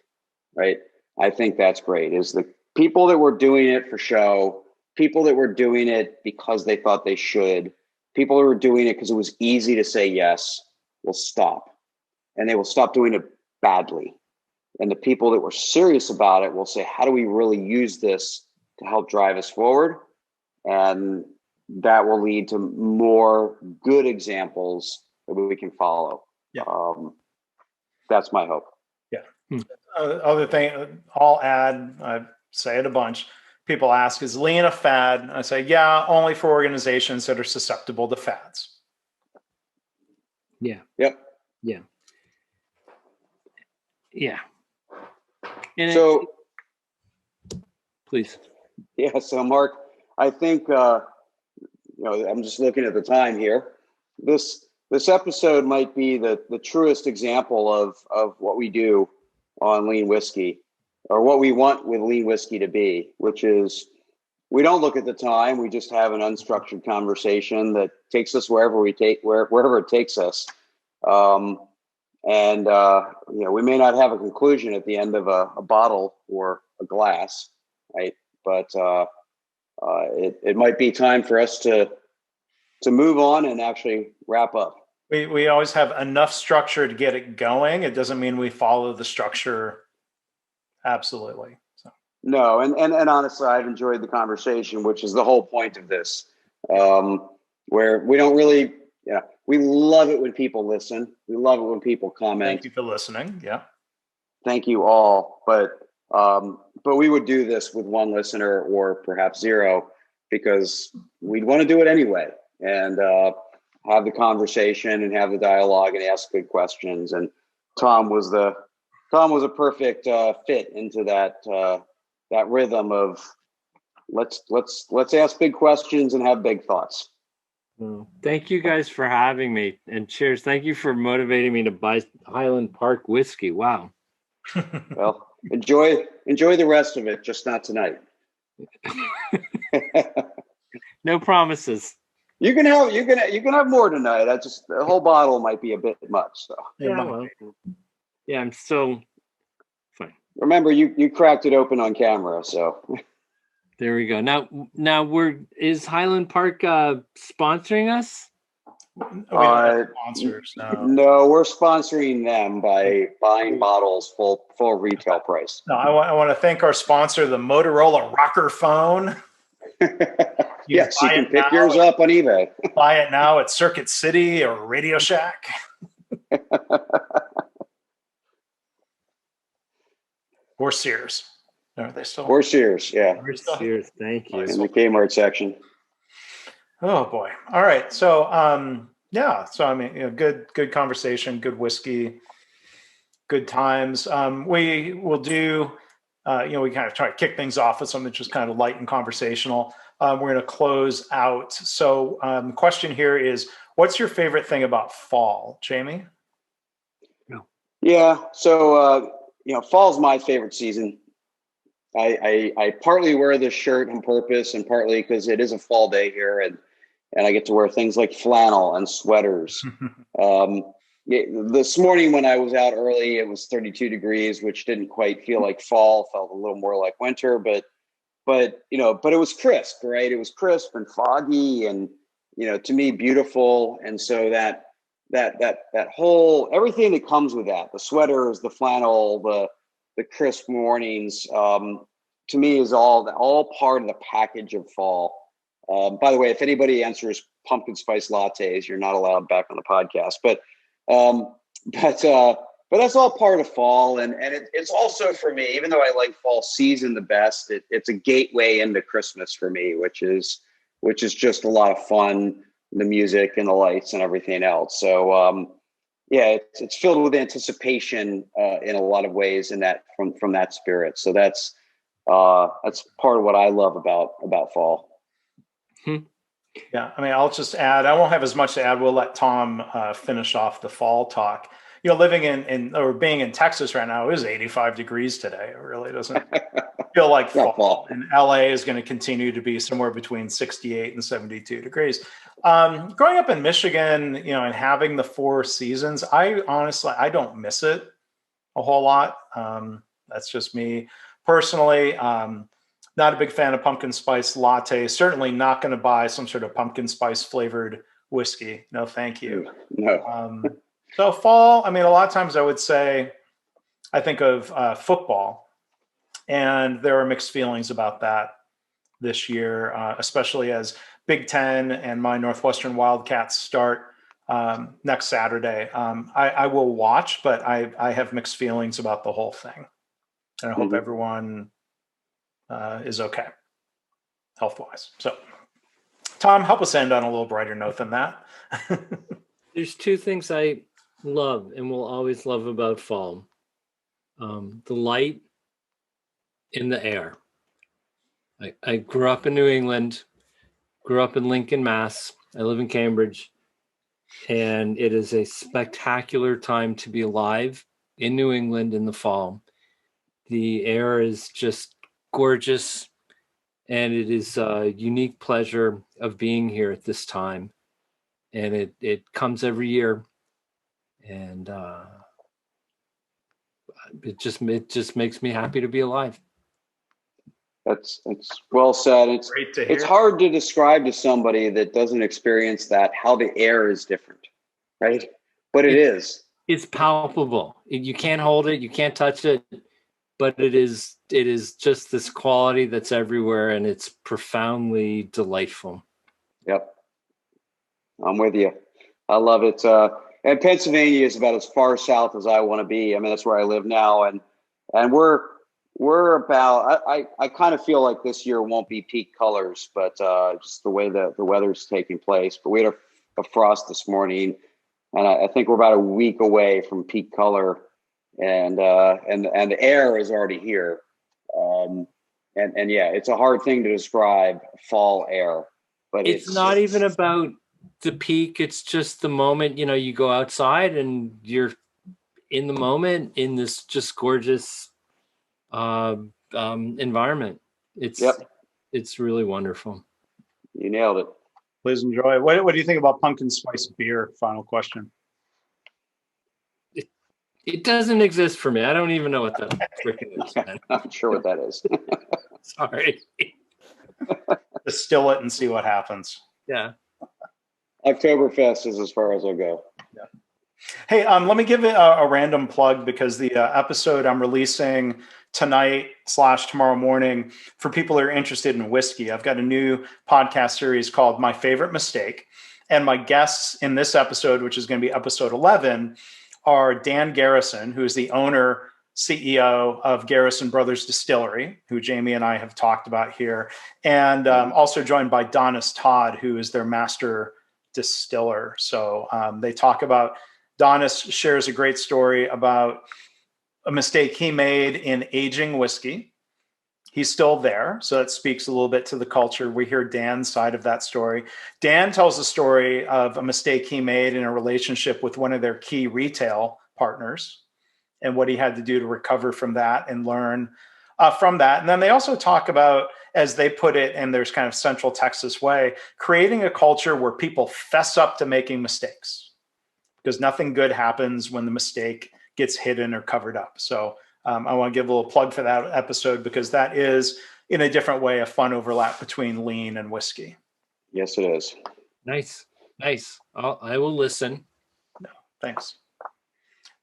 right? I think that's great. Is the people that were doing it for show people that were doing it because they thought they should, people who were doing it because it was easy to say yes, will stop, and they will stop doing it badly. And the people that were serious about it will say, how do we really use this to help drive us forward? And that will lead to more good examples that we can follow. Yeah. That's my hope. Yeah. Other thing I'll add, I say it a bunch. People ask, is lean a fad? I say, yeah, only for organizations that are susceptible to fads. Yeah. Yep. Yeah. Yeah. And So, please. yeah. So, Mark, I think I'm just looking at the time here. This episode might be the truest example of what we do on Lean Whiskey, or what we want with Lean Whiskey to be, which is we don't look at the time. We just have an unstructured conversation that takes us wherever it takes us. We may not have a conclusion at the end of a bottle or a glass, right? But it might be time for us to move on and actually wrap up. We always have enough structure to get it going. It doesn't mean we follow the structure absolutely. So. No, and honestly, I've enjoyed the conversation, which is the whole point of this, where we don't really, we love it when people listen. We love it when people comment. Thank you for listening. Yeah. Thank you all. But we would do this with one listener or perhaps zero, because we'd want to do it anyway, and have the conversation and have the dialogue and ask good questions. And Tom was a perfect fit into that rhythm of let's ask big questions and have big thoughts. Well, thank you guys for having me, and cheers. Thank you for motivating me to buy Highland Park whiskey. Wow. Well, enjoy the rest of it, just not tonight. No promises. You can have more tonight. The whole bottle might be a bit much. So I'm still fine. Remember, you cracked it open on camera, so there we go. Now is Highland Park sponsoring us? We don't have sponsors. No, we're sponsoring them by buying bottles full retail price. No, I want to thank our sponsor, the Motorola Rocker Phone. Yes, you can pick yours up on eBay. Buy it now at Circuit City or Radio Shack. Or Sears. Are they still? Or Sears, yeah. Sears, thank you. In the Kmart section. Oh boy. All right. So So I mean, good conversation, good whiskey, good times. We will do. We kind of try to kick things off with something just kind of light and conversational. We're going to close out. So the question here is, what's your favorite thing about fall, Jamie? Yeah. So, fall's my favorite season. I partly wear this shirt on purpose, and partly because it is a fall day here, and I get to wear things like flannel and sweaters. This morning when I was out early, it was 32 degrees, which didn't quite feel like fall, felt a little more like winter, but it was crisp, right? It was crisp and foggy and, to me, beautiful. And so that whole, everything that comes with that, the sweaters, the flannel, the crisp mornings, to me is all part of the package of fall. By the way, if anybody answers pumpkin spice lattes, you're not allowed back on the podcast, but that's all part of fall. And it's also, for me, even though I like fall season the best, it's a gateway into Christmas for me, which is just a lot of fun, the music and the lights and everything else. So, it's filled with anticipation in a lot of ways, and that from that spirit. So that's part of what I love about fall. Yeah, I mean, I'll just add, I won't have as much to add. We'll let Tom finish off the fall talk. Living or being in Texas right now, it is 85 degrees today. It really doesn't feel like fall. And LA is going to continue to be somewhere between 68 and 72 degrees. Growing up in Michigan, and having the 4 seasons, I don't miss it a whole lot. That's just me personally. Now Not a big fan of pumpkin spice latte. Certainly not going to buy some sort of pumpkin spice flavored whiskey. No, thank you. No. So fall, I mean, a lot of times I would say, I think of football, and there are mixed feelings about that this year, especially as Big Ten and my Northwestern Wildcats start next Saturday. I will watch, but I have mixed feelings about the whole thing. And I hope everyone is okay, health-wise. So, Tom, help us end on a little brighter note than that. There's two things I love and will always love about fall. The light in the air. I grew up in New England, grew up in Lincoln, Mass. I live in Cambridge, and it is a spectacular time to be alive in New England in the fall. The air is just gorgeous, and it is a unique pleasure of being here at this time. And it comes every year, and it just makes me happy to be alive. That's well said. Great to hear. It's hard to describe to somebody that doesn't experience that how the air is different, right? But it is. It's palpable. You can't hold it, you can't touch it, but it is just this quality that's everywhere, and it's profoundly delightful. Yep, I'm with you. I love it. And Pennsylvania is about as far south as I want to be. I mean, that's where I live now, and we're about. I kind of feel like this year won't be peak colors, but just the way the weather's taking place. But we had a frost this morning, and I think we're about a week away from peak color, and the air is already here. And yeah, it's a hard thing to describe fall air, but it's not even about the peak. It's just the moment, you go outside and you're in the moment in this just gorgeous environment. It's really wonderful. You nailed it. Please enjoy. What do you think about pumpkin spice beer? Final question. It doesn't exist for me. I don't even know what that freaking is. I'm not sure what that is. Sorry. Distill it and see what happens. Yeah. Oktoberfest is as far as I'll go. Yeah. Hey, let me give it a random plug, because the episode I'm releasing tonight/tomorrow morning, for people who are interested in whiskey, I've got a new podcast series called My Favorite Mistake. And my guests in this episode, which is going to be episode 11, are Dan Garrison, who is the owner, CEO of Garrison Brothers Distillery, who Jamie and I have talked about here, and also joined by Donis Todd, who is their master distiller. So they talk about, Donis shares a great story about a mistake he made in aging whiskey. He's still there, so that speaks a little bit to the culture. We hear Dan's side of that story. Dan tells the story of a mistake he made in a relationship with one of their key retail partners, and what he had to do to recover from that and learn from that. And then they also talk about, as they put it in their kind of Central Texas way, creating a culture where people fess up to making mistakes, because nothing good happens when the mistake gets hidden or covered up. So I want to give a little plug for that episode, because that is, in a different way, a fun overlap between lean and whiskey. Yes, it is. Nice. I will listen. No, thanks.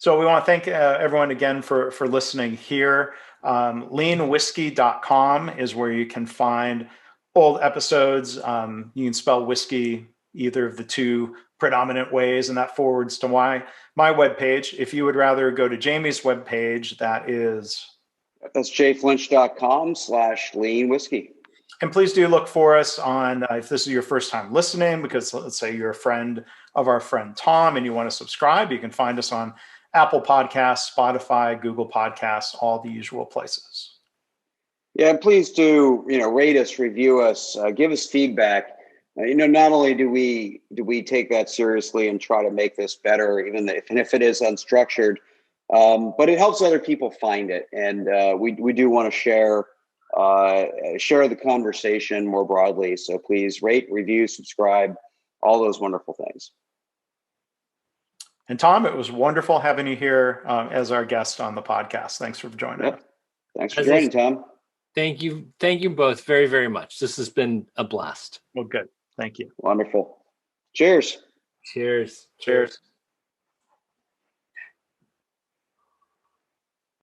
So we want to thank everyone again for listening here. Leanwhiskey.com is where you can find old episodes. You can spell whiskey either of the two predominant ways, and that forwards to my webpage. If you would rather go to Jamie's webpage, that's jflynch.com/leanwhiskey. And please do look for us on, if this is your first time listening, because let's say you're a friend of our friend Tom and you want to subscribe, you can find us on Apple Podcasts, Spotify, Google Podcasts, all the usual places. Yeah, please do, rate us, review us, give us feedback. Not only do we take that seriously and try to make this better, even if it is unstructured, but it helps other people find it. And we do want to share the conversation more broadly. So please rate, review, subscribe, all those wonderful things. And Tom, it was wonderful having you here as our guest on the podcast. Thanks for joining us. Thanks for joining, Tom. Thank you. Thank you both very, very much. This has been a blast. Well, good. Thank you. Wonderful. Cheers. Cheers. Cheers.